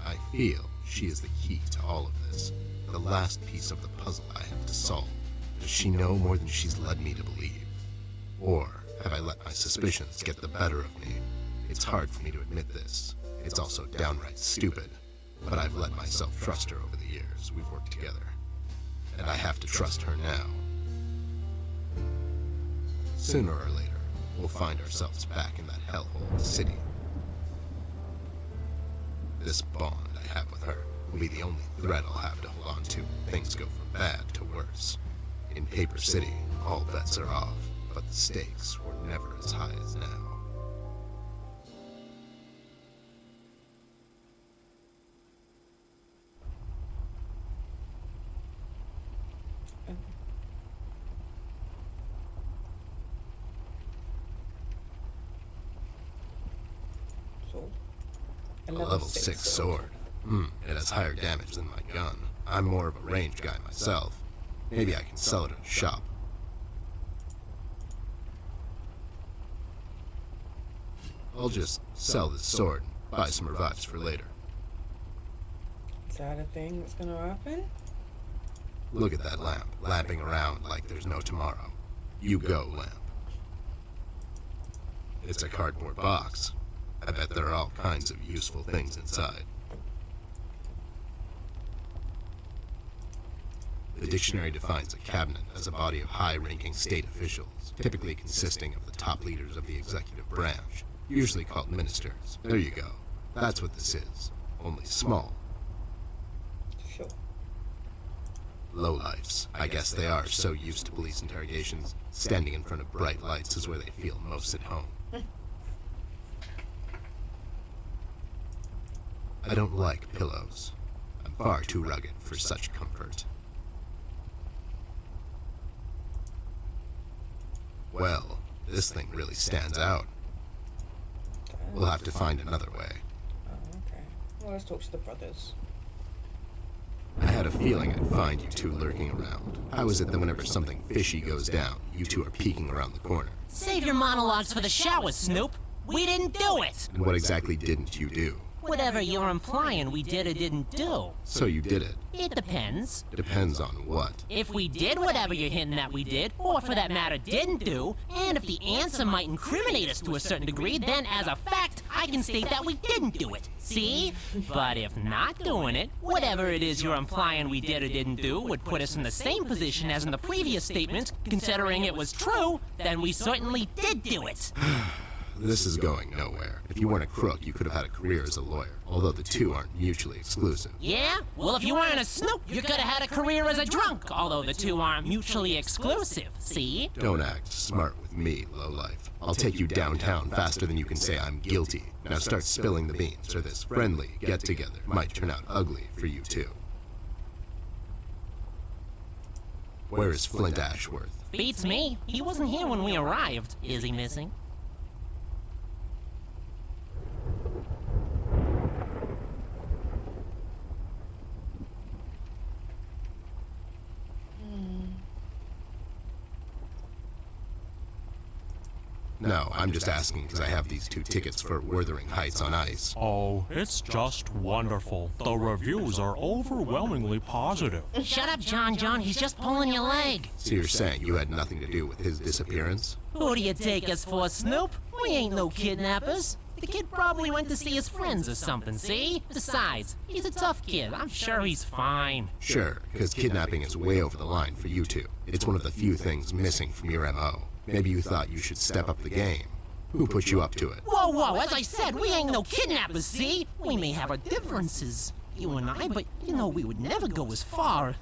D: I feel she is the key to all of this. The last piece of the puzzle I have to solve. Does she know more than she's led me to believe? Or have I let my suspicions get the better of me? It's hard for me to admit this. It's also downright stupid. But I've let myself trust her over the years we've worked together. And I have to trust her now. Sooner or later, we'll find ourselves back in that hellhole city. This bond I have with her will be the only thread I'll have to hold on to when things go from bad to worse. In Paper City, all bets are off, but the stakes were never as high as now.
A: So,
D: A level 6 sword. It has higher damage than my gun. I'm more of a ranged guy myself. Maybe I can sell it at a shop. I'll just sell this sword and buy some revives for later.
A: Is that a thing that's gonna happen?
D: Look at that lamp, lamping around like there's no tomorrow. You go, lamp. It's a cardboard box. I bet there are all kinds of useful things inside. The dictionary defines a cabinet as a body of high-ranking state officials, typically consisting of the top leaders of the executive branch, usually called ministers. There you go. That's what this is, only small.
A: Sure.
D: Lowlifes. I guess they are so used to police interrogations. Standing in front of bright lights is where they feel most at home. I don't like pillows. I'm far too rugged for such comfort. Well, this thing really stands out. We'll have to find another way.
A: Oh, okay. Well, let's talk to the brothers.
D: I had a feeling I'd find you two lurking around. How is it that whenever something fishy goes down, you two are peeking around the corner?
F: Save your monologues for the shower, Snoop. We didn't do it.
D: And what exactly didn't you do?
F: Whatever you're implying we did or didn't do.
D: So you did it.
F: It depends.
D: Depends on what.
F: If we did whatever you're hinting that we did, or for that matter didn't do, and if the answer might incriminate us to a certain degree, then as a fact, I can state that we didn't do it. See? But if not doing it, whatever it is you're implying we did or didn't do would put us in the same position as in the previous statement, considering it was true, then we certainly did do it.
D: This is going nowhere. If you weren't a crook, you could have had a career as a lawyer, although the two aren't mutually exclusive.
F: Yeah? Well, if you weren't a Snoop, you could have had a career as a drunk, although the two aren't mutually exclusive, see?
D: Don't act smart with me, lowlife. I'll take you downtown faster than you can say I'm guilty. Now start spilling the beans, or this friendly get-together might turn out ugly for you two. Where is Flint Ashworth?
F: Beats me. He wasn't here when we arrived. Is he missing?
D: No, I'm just asking because I have these 2 tickets for Wuthering Heights on ice.
G: Oh, it's just wonderful. The reviews are overwhelmingly positive.
F: Shut up, John. He's just pulling your leg.
D: So you're saying you had nothing to do with his disappearance?
F: Who do you take us for, Snoop? We ain't no kidnappers. The kid probably went to see his friends or something, see? Besides, he's a tough kid. I'm sure he's fine.
D: Sure, because kidnapping is way over the line for you two. It's one of the few things missing from your MO. Maybe you thought you should step up the game. Who put you up to it?
F: Whoa, as I said, we ain't no kidnappers, see? We may have our differences, you and I, but you know we would never go as far.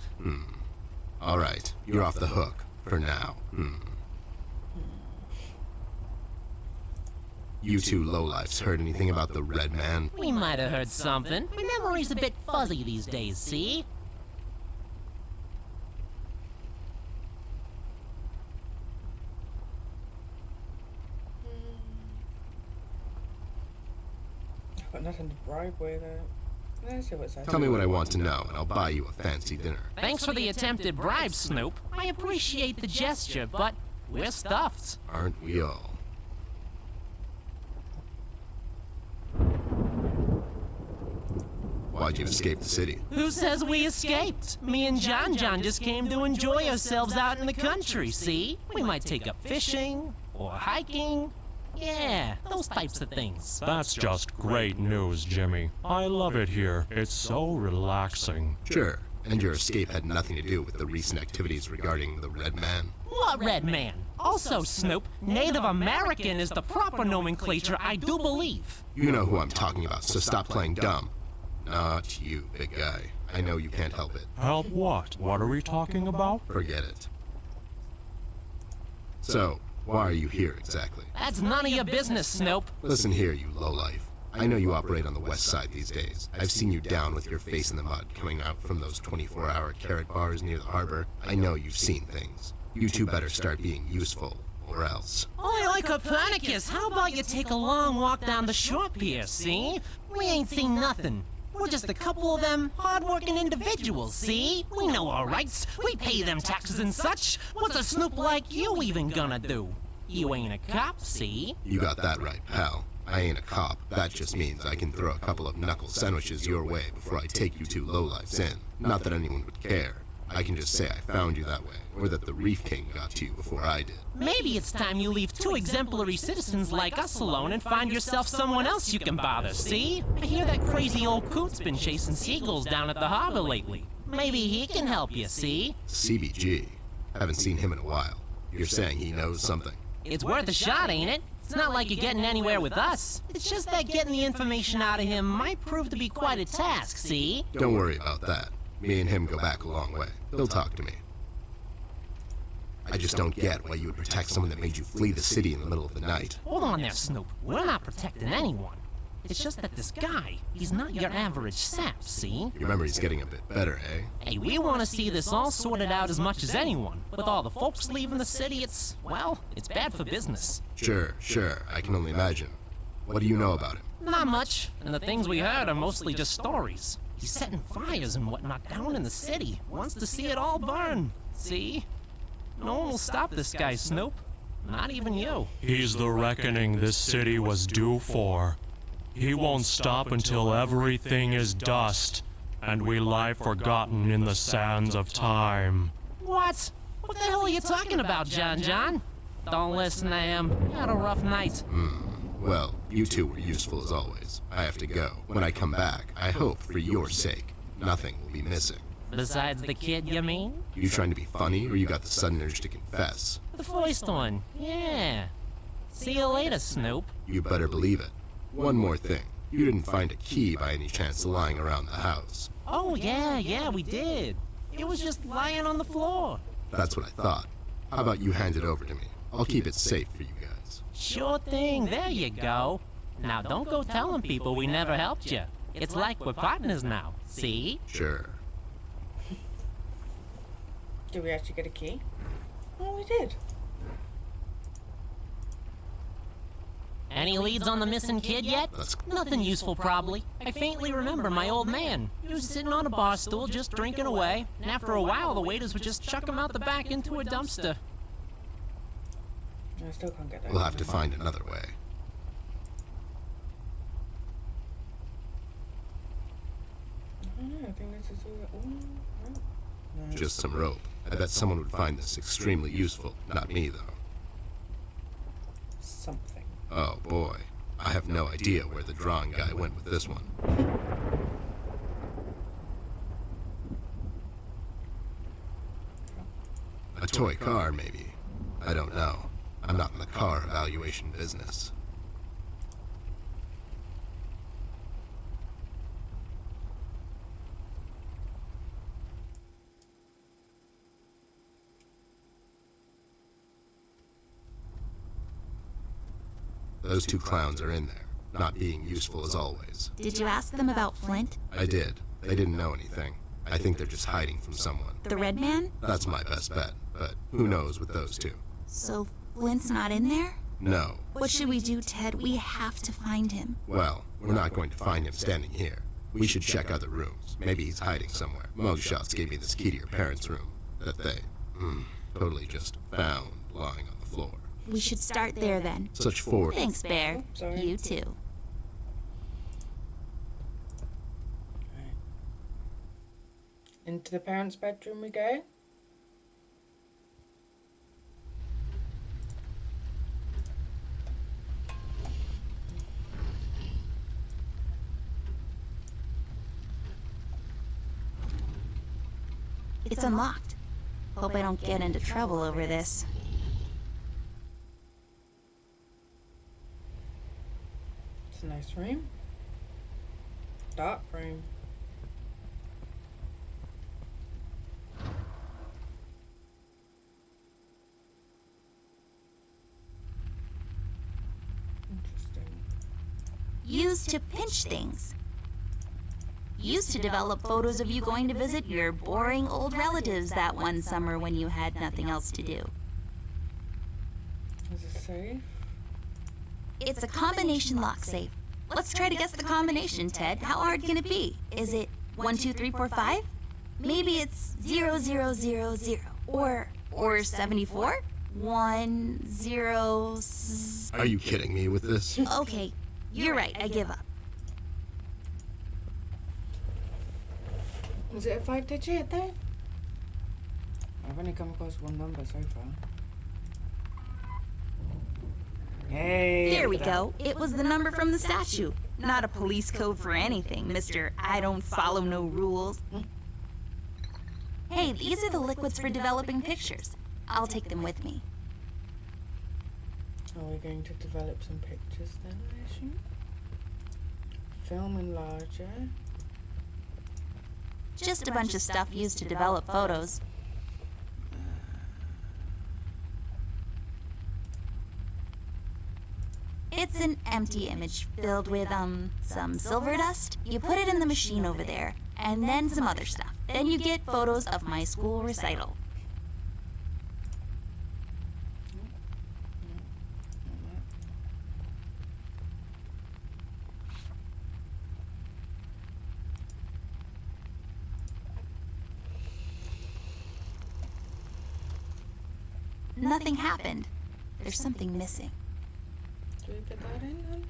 D: All right, you're off the hook, for now. You two lowlifes heard anything about the Red Man?
F: We might have heard something. My memory's a bit fuzzy these days, see?
A: Got nothing to bribe with. Let's see what's that.
D: Tell me what I want to know, and I'll buy you a fancy dinner.
F: Thanks for the attempted bribe, Snoop. I appreciate the gesture, but we're stuffed.
D: Aren't we all? Why'd you escape the city?
F: Who says we escaped? Me and John just came to enjoy ourselves out in the country, see? We might take up fishing, or hiking. Yeah, those types of things.
G: That's just great news, Jimmy. I love it here. It's so relaxing.
D: Sure, and your escape had nothing to do with the recent activities regarding the Red Man.
F: What Red Man? Also, Snoop, Native American is the proper nomenclature, I do believe.
D: You know who I'm talking about, so stop playing dumb. Not you, big guy. I know you can't help it.
G: Help what? What are we talking about?
D: Forget it. So, why are you here exactly?
F: That's none of your business, Snoop.
D: Listen here, you lowlife. I know you operate on the west side these days. I've seen you down with your face in the mud coming out from those 24-hour carrot bars near the harbor. I know you've seen things. You two better start being useful, or else.
F: Oi, Copernicus, how about you take a long walk down the shore pier, see? We ain't seen nothing. We're just a couple of them hard-working individuals, see? We know our rights. We pay them taxes and such. What's a snoop like you even gonna do? You ain't a cop, see?
D: You got that right, pal. I ain't a cop. That just means I can throw a couple of knuckle sandwiches your way before I take you two lowlifes in. Not that anyone would care. I can just say I found you that way, or that the Reef King got to you before I did.
F: Maybe it's time you leave two exemplary citizens like us alone and find yourself someone else you can bother, see? I hear that crazy old coot's been chasing seagulls down at the harbor lately. Maybe he can help you, see?
D: CBG. Haven't seen him in a while. You're saying he knows something?
F: It's worth a shot, ain't it? It's not like you're getting anywhere with us. It's just that getting the information out of him might prove to be quite a task, see?
D: Don't worry about that. Me and him go back a long way. He'll talk to me. I just don't get why you would protect someone that made you flee the city in the middle of the night.
F: Hold on there, Snoop. We're not protecting anyone. It's just that this guy, he's not your average sap, see?
D: Your memory's getting a bit better, eh?
F: Hey, we want to see this all sorted out as much as anyone. With all the folks leaving the city, it's bad for business.
D: Sure, I can only imagine. What do you know about him?
F: Not much, and the things we heard are mostly just stories. He's setting fires and whatnot down in the city. Wants to see it all burn, see? No one will stop this guy, Snoop. Not even you.
G: He's the reckoning this city was due for. He won't stop until everything is dust, and we lie forgotten in the sands of time.
F: What? What the hell are you talking about, John? Don't listen to him. He had a rough night.
D: Well, you two were useful as always. I have to go. When I come back, I hope, for your sake, nothing will be missing.
F: Besides the kid, you mean?
D: You trying to be funny, or you got the sudden urge to confess?
F: The first one, yeah. See you later, Snoop.
D: You better believe it. One more thing. You didn't find a key by any chance lying around the house.
F: Oh, yeah, we did. It was just lying on the floor.
D: That's what I thought. How about you hand it over to me? I'll keep it safe for you guys.
F: Sure thing, there you go. Now don't go telling people we never helped you. It's like we're partners now, see?
D: Sure.
A: Did we actually get a key? Oh, we did.
F: Any leads on the missing kid yet? Nothing useful, probably. I faintly remember my old man. He was sitting on a bar stool just drinking away, and after a while the waiters would just chuck him out the back into a dumpster.
A: I still can't get that.
D: We'll have to find another way.
A: I don't know, I think this is all... No.
D: Just some rope. I bet someone would find this extremely useful. Not me, though.
A: Something.
D: Oh, boy. I have no idea where the drawing guy went with this one. A toy car, maybe. I don't know. I'm not in the car evaluation business. Those two clowns are in there, not being useful as always.
B: Did you ask them about Flint?
D: I did. They didn't know anything. I think they're just hiding from someone.
B: The Red Man?
D: That's my best bet, but who knows with those two?
B: So Flint's not in there?
D: No.
B: What should we do, Ted? We have to find him.
D: Well, we're not going to find him standing here. We should check other rooms. Maybe he's hiding somewhere. Mugshots gave me this key to your parents' room that they, totally just found lying on the floor.
B: We should start there then.
D: Such forward.
B: Thanks, Bear.
A: Oops, sorry.
B: You too.
A: Into the parents' bedroom we go.
B: It's unlocked. Hope I don't get into trouble over this.
A: It's a nice room. Dark room. Interesting.
B: Used to pinch things. Used to develop photos of you going to visit your boring old relatives that one summer when you had nothing else to do.
A: Is it safe?
B: It's a combination lock safe. Let's try to guess the combination, Ted. How hard can it be? Is it 1, 2, 3, 4, 5? Maybe it's 0, 0, 0, 0. Or 74? 1, 0...
D: Are you kidding me with this?
B: Okay, you're right. I give up.
A: Is it a 5-digit though? I've only come across one number so far. Hey!
B: There we go. It was the number from the statue. Not a police code for anything, Mr. I don't follow no rules. Hey, these are the liquids for developing pictures. I'll take them with me.
A: Are we going to develop some pictures then, I assume? Film enlarger.
B: Just a bunch of stuff used to develop photos. It's an empty image filled with, some silver dust. You put it in the machine over there, and then some other stuff. Then you get photos of my school recital. Nothing happened. There's something missing.
A: Do we put that in then?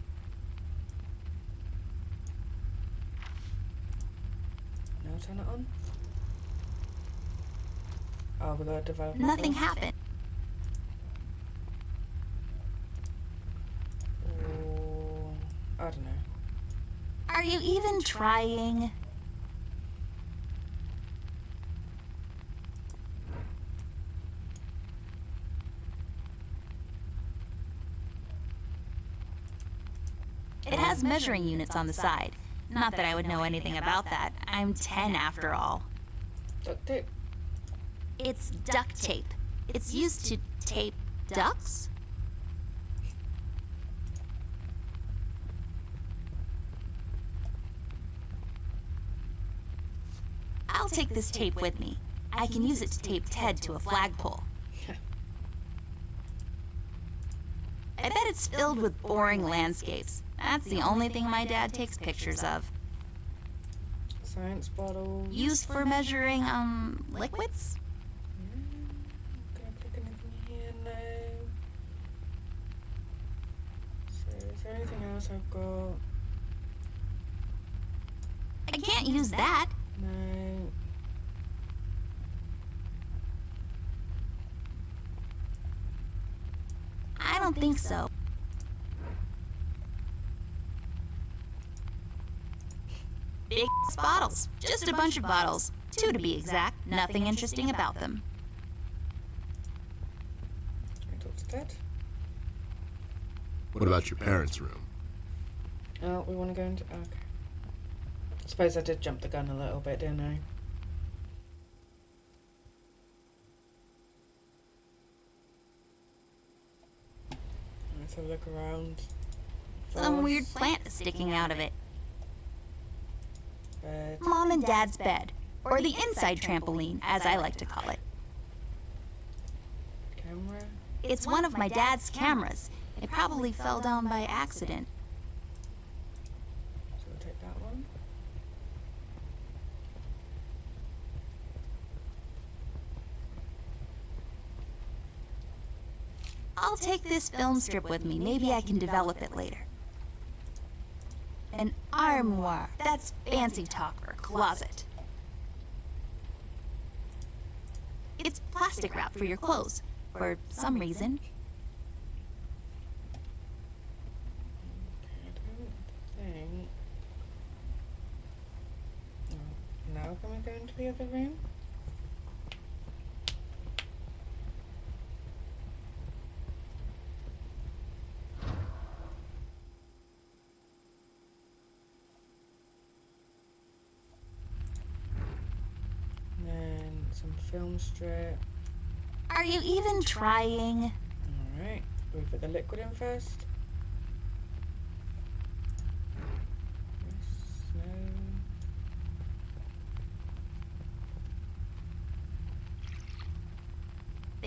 A: Now turn it on. Oh, we gotta develop it
B: Nothing
A: first.
B: happened.
A: Oh, I don't know.
B: Are you even trying? It has measuring units on the side. Not that I would know anything about that. I'm 10 after all.
A: Duct tape.
B: It's duct tape. It's used to tape ducks? I'll take this tape with me. I can use it to tape Ted to a flagpole. I bet it's filled with boring landscapes. That's the only thing my dad takes pictures of.
A: Science bottle.
B: Used for measuring, liquids?
A: Can I click anything here? No. So, is there anything else I've got?
B: I can't use that.
A: No.
B: I don't think so. Big bottles. Just a bunch of bottles. 2 to be exact. Nothing interesting about them.
A: Can I talk to Dad?
D: What about your parents' room?
A: Oh, we want to go into... Okay. I suppose I did jump the gun a little bit, didn't I? Let's have a look around.
B: Some weird
A: First,
B: plant is sticking out of it.
A: bed.
B: Mom and Dad's bed. Or the inside trampoline, as I like to call it.
A: Camera.
B: It's one of my dad's cameras. It probably fell down by accident.
A: So we'll take that one.
B: I'll take this film strip with me. Maybe I can develop it later. An armoire. That's fancy talk for closet. It's plastic wrap for your clothes, for some reason.
A: I don't think... Oh, now can we go into the other room? And then some film strip.
B: Are you even trying?
A: Alright, we put the liquid in first. Yes, no.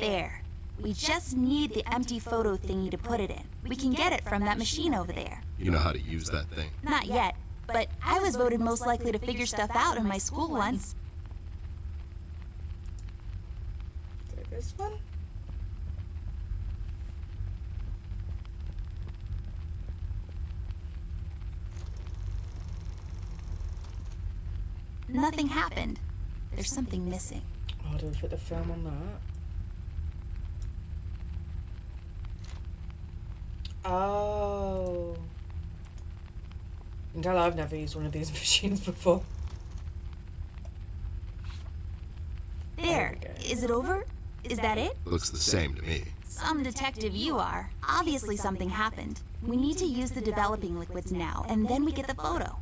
B: There. We just need the empty photo thingy to put it in. We can get it from that machine over there.
D: You know how to use that thing?
B: Not yet, but I was voted most likely to figure stuff out in my school once.
A: So this one?
B: Nothing happened. There's something missing.
A: Oh, do we put the film on that? Oh. You can tell I've never used one of these machines before.
B: Is it over? Is that it?
D: Looks the same to me.
B: Some detective you are. Obviously something happened. We need to use the developing liquids now, and then we get the photo.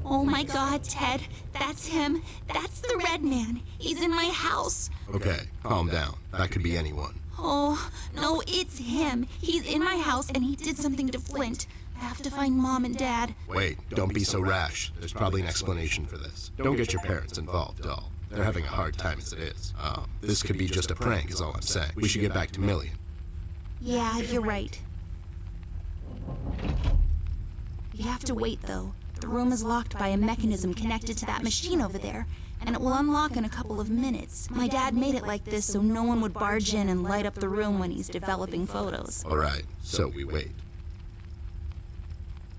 B: Oh my God, Ted. That's him. That's the red man. He's in my house.
D: Okay, calm down. That could be anyone.
B: Oh, no, it's him. He's in my house and he did something to Flint. I have to find Mom and Dad.
D: Wait, don't be so rash. There's probably an explanation for this. Don't get your parents involved, doll. They're having a hard time as it is. This could be just a prank is all I'm saying. We should get back to Millie.
B: Yeah, you're right. You have to wait, though. The room is locked by a mechanism connected to that machine over there, and it will unlock in a couple of minutes. My dad made it like this so no one would barge in and light up the room when he's developing photos.
D: All right, so we wait.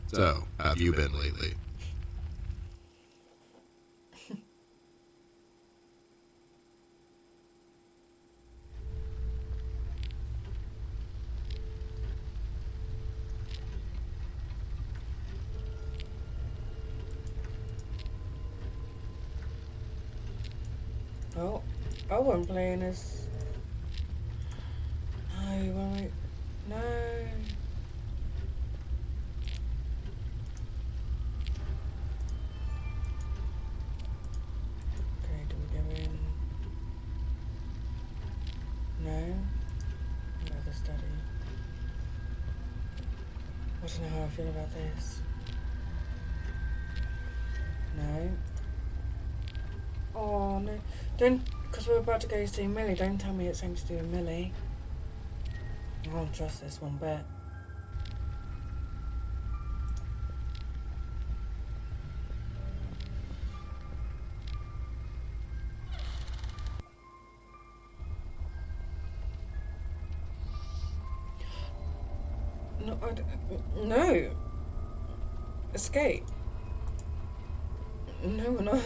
D: So, how have you been lately?
A: Oh, I wasn't playing as... No, wait. No. Okay, do we go in? No. Another study. I don't know how I feel about this. No. Oh no, don't, because we're about to go see Millie, don't tell me it's something to do with Millie. I don't trust this one bit. No, no. Escape. No, we're not.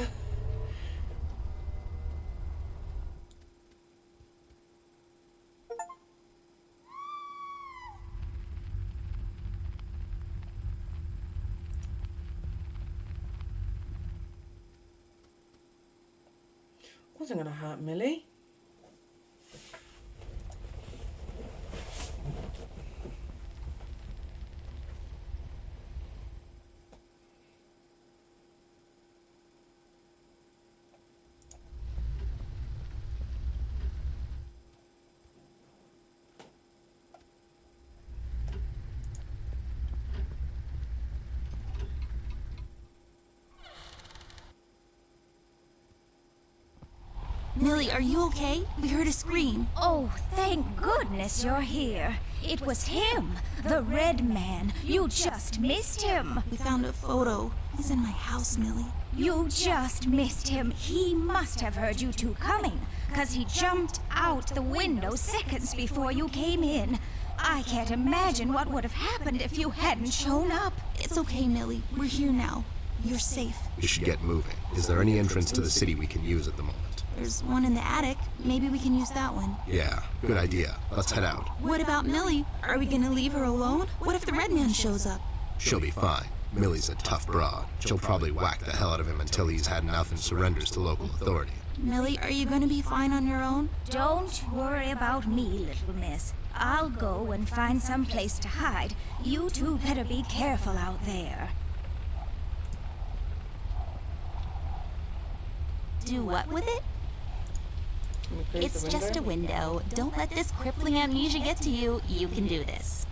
A: Wasn't gonna hurt Millie.
B: Millie, are you okay? We heard a scream.
C: Oh, thank goodness you're here. It was him, the red man. You just missed him.
B: We found a photo. He's in my house, Millie.
C: You just missed him. He must have heard you two coming, 'cause he jumped out the window seconds before you came in. I can't imagine what would have happened if you hadn't shown up.
B: It's okay, Millie. We're here now. You're safe.
D: We should get moving. Is there any entrance to the city we can use at the moment?
B: There's one in the attic. Maybe we can use that one.
D: Yeah, good idea. Let's head out.
B: What about Millie? Are we gonna leave her alone? What if the red man shows up?
D: She'll be fine. Millie's a tough broad. She'll probably whack the hell out of him until he's had enough and surrenders to local authority.
B: Millie, are you gonna be fine on your own?
C: Don't worry about me, little miss. I'll go and find some place to hide. You two better be careful out there.
B: Do what with it?
A: Can we close
B: It's
A: the
B: just a window. Don't let this crippling amnesia get to you. You can do this.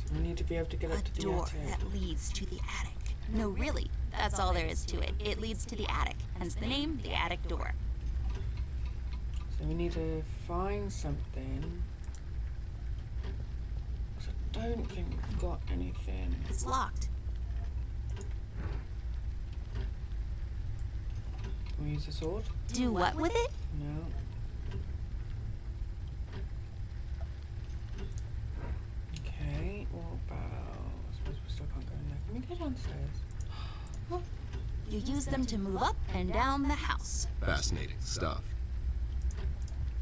A: So we need to be able to get up
B: A
A: to the
B: door
A: attic.
B: that leads to the attic. No, really. That's all there is to it. It leads to the attic. Hence the name, the attic door.
A: So we need to find something. I don't think we've got anything.
B: It's locked.
A: Can we use a sword?
B: Do what with it?
A: No. downstairs. Oh,
B: You use them to move up and down the house.
D: Fascinating stuff.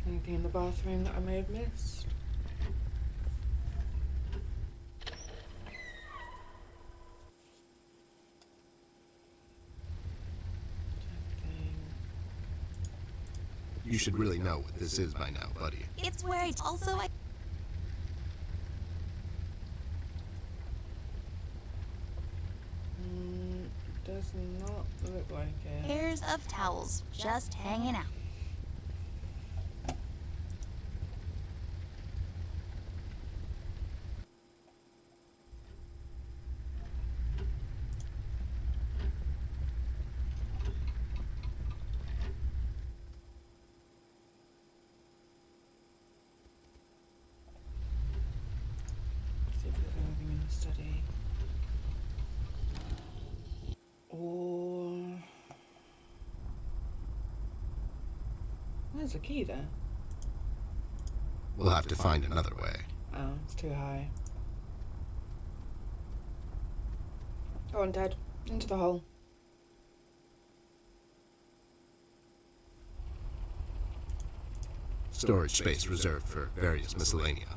A: anything in the bathroom that I may have missed?
D: You should really know what this is by now, buddy.
B: It's where I also
A: Does not look like it.
B: pairs of towels just hanging out.
A: See if there's anything in the study. Or there's a key there.
D: We'll have to find another way.
A: Oh, it's too high. Go on, Dad. Into the hole.
D: Storage space reserved for various miscellanea.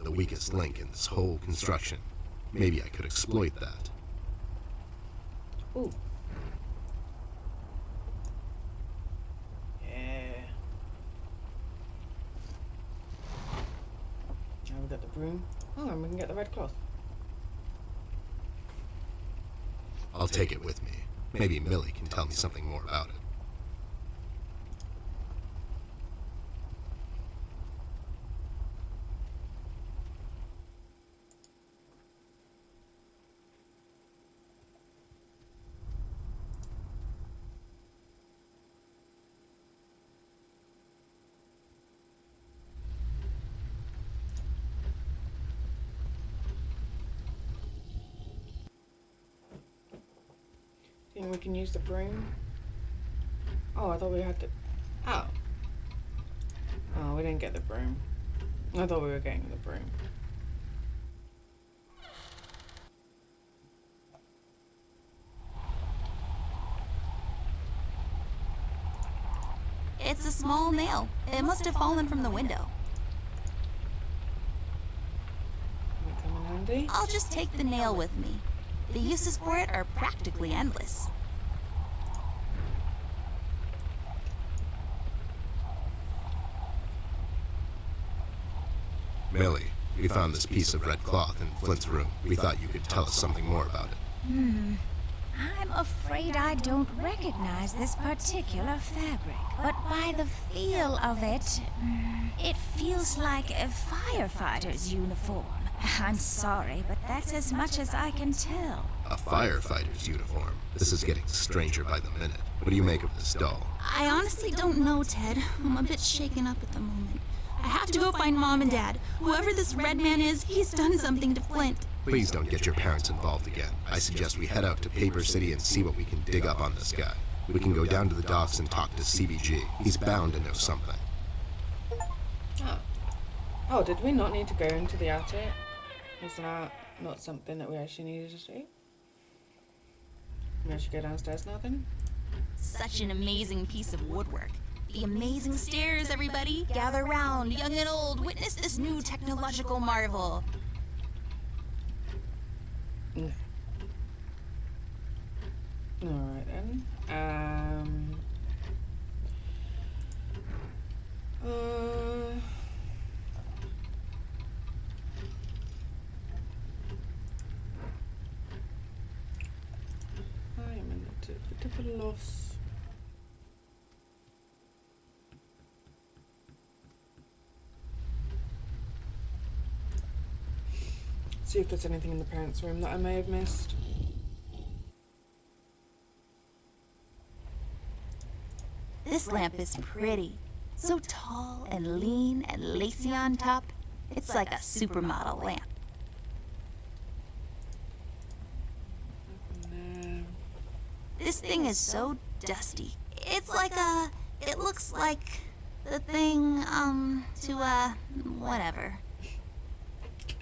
D: The weakest link in this whole construction. Maybe I could exploit that.
A: Ooh. Yeah. Now we got the broom. Oh, and we can get the red cloth.
D: I'll take it with me. Maybe Millie can tell me something more about it.
A: Think we can use the broom? Oh, I thought we had to. Oh. Oh, we didn't get the broom. I thought we were getting the broom.
B: It's a small nail. It must have fallen from the window.
A: Might come in handy.
B: I'll just take the nail with me. The uses for it are practically endless.
D: Millie, we found this piece of red cloth in Flint's room. We thought you could tell us something more about it.
C: I'm afraid I don't recognize this particular fabric, but by the feel of it, it feels like a firefighter's uniform. I'm sorry, but that's as much as I can tell.
D: A firefighter's uniform. This is getting stranger by the minute. What do you make of this doll?
B: I honestly don't know, Ted. I'm a bit shaken up at the moment. I have to go find Mom and Dad. Whoever this red man is, he's done something to Flint.
D: Please don't get your parents involved again. I suggest we head out to Paper City and see what we can dig up on this guy. We can go down to the docks and talk to CBG. He's bound to know something.
A: Oh. Oh, did we not need to go into the attic? Was that not something that we actually needed to do? We should go downstairs now then?
B: Such an amazing piece of woodwork. The amazing stairs, everybody. Gather round, young and old. Witness this new technological marvel.
A: No. Alright then. I'm in a bit of a loss. See if there's anything in the parents' room that I may have missed.
B: This lamp is pretty. So tall and lean and lacy on top. It's like a supermodel lamp.
A: No.
B: This thing is so dusty. It's like a... It looks like the thing, whatever.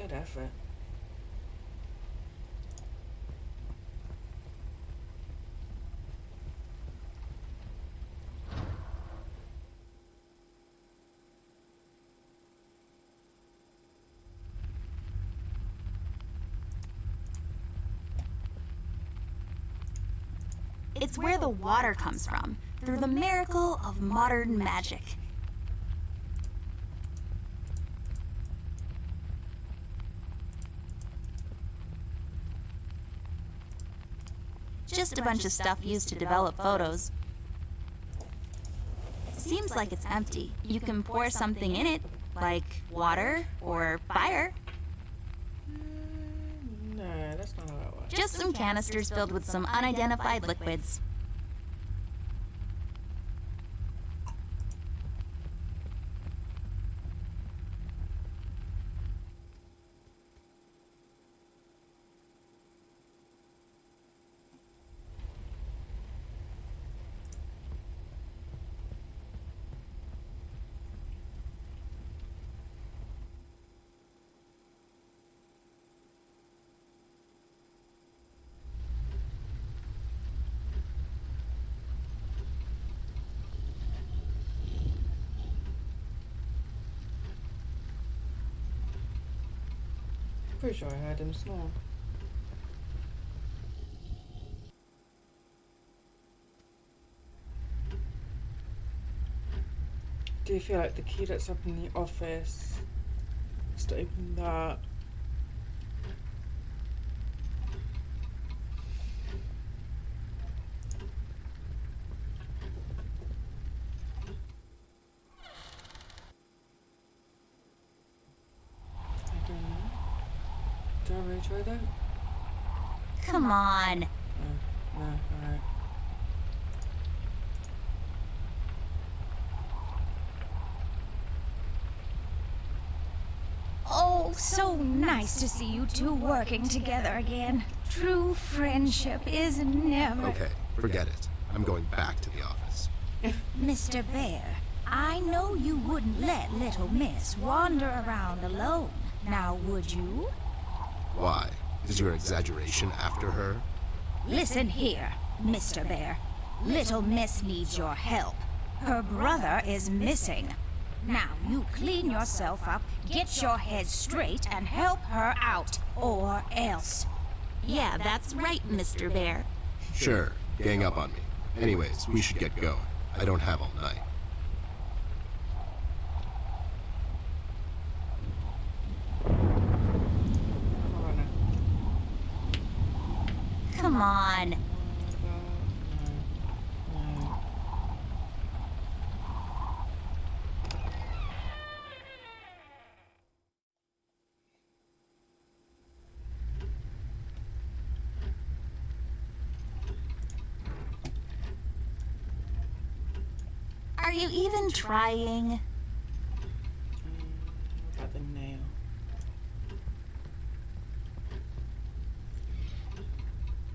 A: Good effort.
B: It's where the water comes from, through the miracle of modern magic. Just a bunch of stuff used to develop photos. Seems like it's empty. You can pour something in it, like water or fire.
A: No, that's not how that works.
B: Just some canisters filled with some unidentified liquids.
A: Pretty sure I heard him snore. Do you feel like the key that's up in the office is to open that? I don't know. Do I really try that?
B: Come on.
A: No, alright.
C: Oh, so nice to see you two working together again. True friendship is never...
D: Okay, forget it. I'm going back to the office.
C: Mr. Bear, I know you wouldn't let little Miss wander around alone. Now, would you?
D: Why? Is your exaggeration after her?
C: Listen here, Mr. Bear. Little Miss needs your help. Her brother is missing. Now, you clean yourself up, get your head straight, and help her out, or else.
B: Yeah, that's right, Mr. Bear.
D: Sure, gang up on me. Anyways, we should get going. I don't have all night.
A: Alright now.
B: Come on.
A: No.
B: Are you even trying?
A: What about the nail?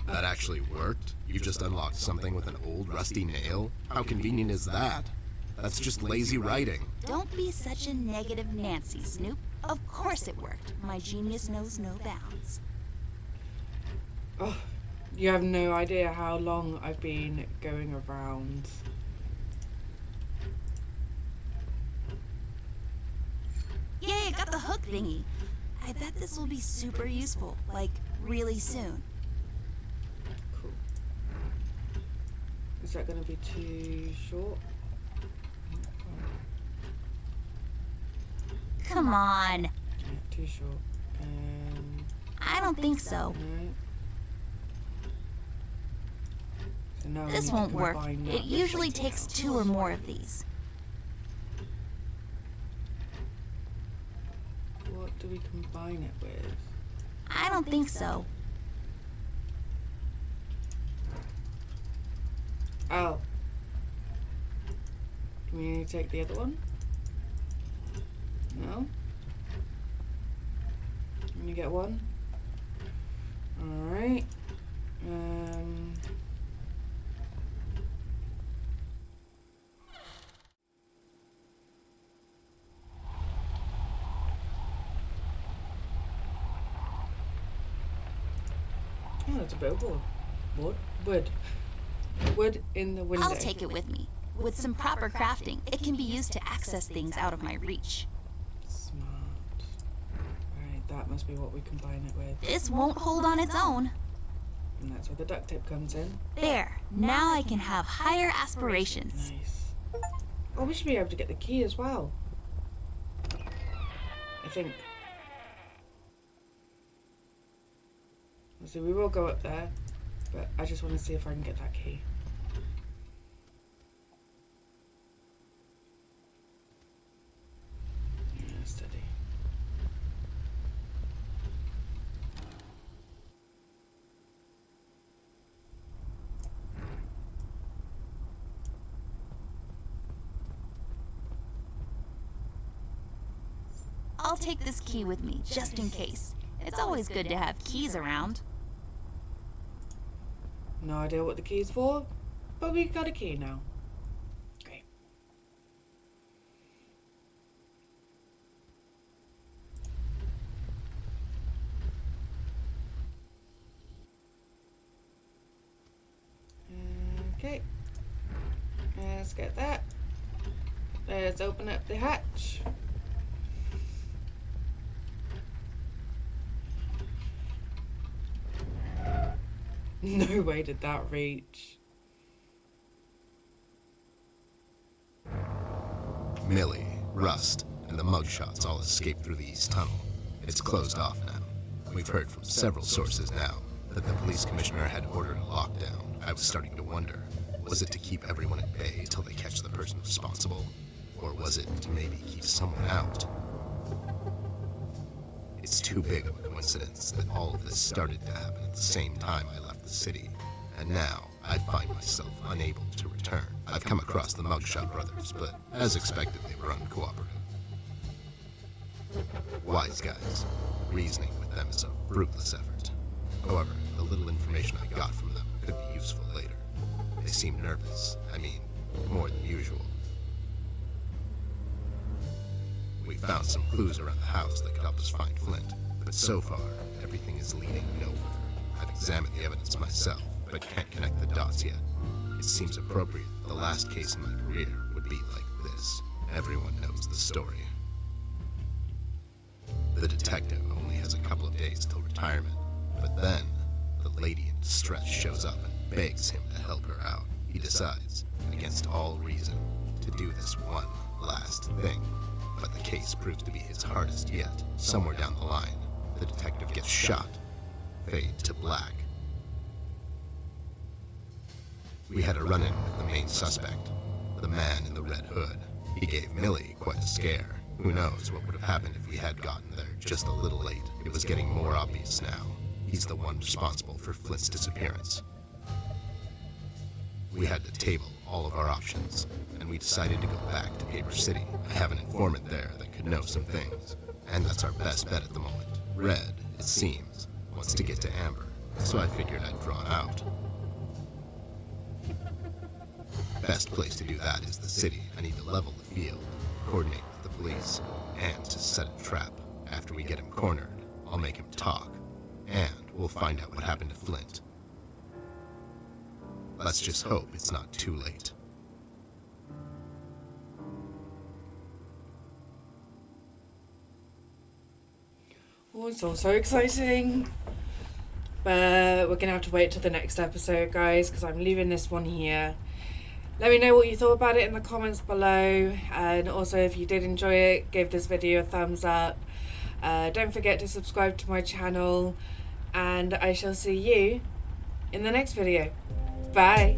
D: That actually worked? You just unlocked something with an old rusty nail? How convenient is that? That's just lazy writing.
B: Don't be such a negative Nancy, Snoop. Of course it worked. My genius knows no bounds.
A: Oh, you have no idea how long I've been going around.
B: Yay, I got the hook thingy. I bet this will be super useful, like, really soon.
A: Cool. Is that going to be too short?
B: Come on.
A: Yeah, too short.
B: I don't think so.
A: No. So now I
B: This
A: need to
B: won't work.
A: combine
B: It
A: that with
B: usually
A: something
B: takes
A: else.
B: 2 or more of these.
A: What do we combine it with?
B: I don't think so.
A: Oh. Do we need to take the other one? No? Only get one? Alright. Oh, that's a bit of wood. Wood in the window.
B: I'll take it with me. With some proper crafting, it can be used to access things out of my reach.
A: Smart. Right, that must be what we combine it with.
B: This won't hold on its own.
A: And that's where the duct tape comes in.
B: There. Now I can have higher aspirations.
A: Nice. Oh, we should be able to get the key as well. I think. So we will go up there, but I just want to see if I can get that key. Yeah, steady.
B: I'll take this key with me, just in case. It's always good to have keys around.
A: No idea what the key's for, but we got a key now. Great. Okay. Let's get that. Let's open up the hatch. No way did that reach.
D: Millie, Rust, and the mugshots all escaped through the east tunnel. It's closed off now. We've heard from several sources now that the police commissioner had ordered a lockdown. I was starting to wonder, was it to keep everyone at bay till they catch the person responsible? Or was it to maybe keep someone out? It's too big of a coincidence that all of this started to happen at the same time I left the city, and now I find myself unable to return. I've come across the Mugshot brothers, but as expected, they were uncooperative. Wise guys. Reasoning with them is a fruitless effort. However, the little information I got from them could be useful later. They seemed nervous. I mean, more than usual. We found some clues around the house that could help us find Flint, but so far, everything is leading nowhere. I've examined the evidence myself, but can't connect the dots yet. It seems appropriate that the last case in my career would be like this. Everyone knows the story. The detective only has a couple of days till retirement, but then, the lady in distress shows up and begs him to help her out. He decides, against all reason, to do this one last thing. But the case proves to be his hardest yet. Somewhere down the line, the detective gets shot. Fade to black. We had a run-in with the main suspect, the man in the red hood. He gave Millie quite a scare. Who knows what would have happened if we had gotten there just a little late. It was getting more obvious now. He's the one responsible for Flint's disappearance. We had to table all of our options, and we decided to go back to Paper City. I have an informant there that could know some things, and that's our best bet at the moment. Red, it seems, wants to get to Amber, so I figured I'd draw out. Best place to do that is the city. I need to level the field, coordinate with the police, and to set a trap. After we get him cornered, I'll make him talk, and we'll find out what happened to Flint. Let's just hope it's not too late.
A: Oh, it's all so exciting. But we're gonna have to wait till the next episode, guys, because I'm leaving this one here. Let me know what you thought about it in the comments below, and also if you did enjoy it, give this video a thumbs up. Don't forget to subscribe to my channel, and I shall see you in the next video. Bye.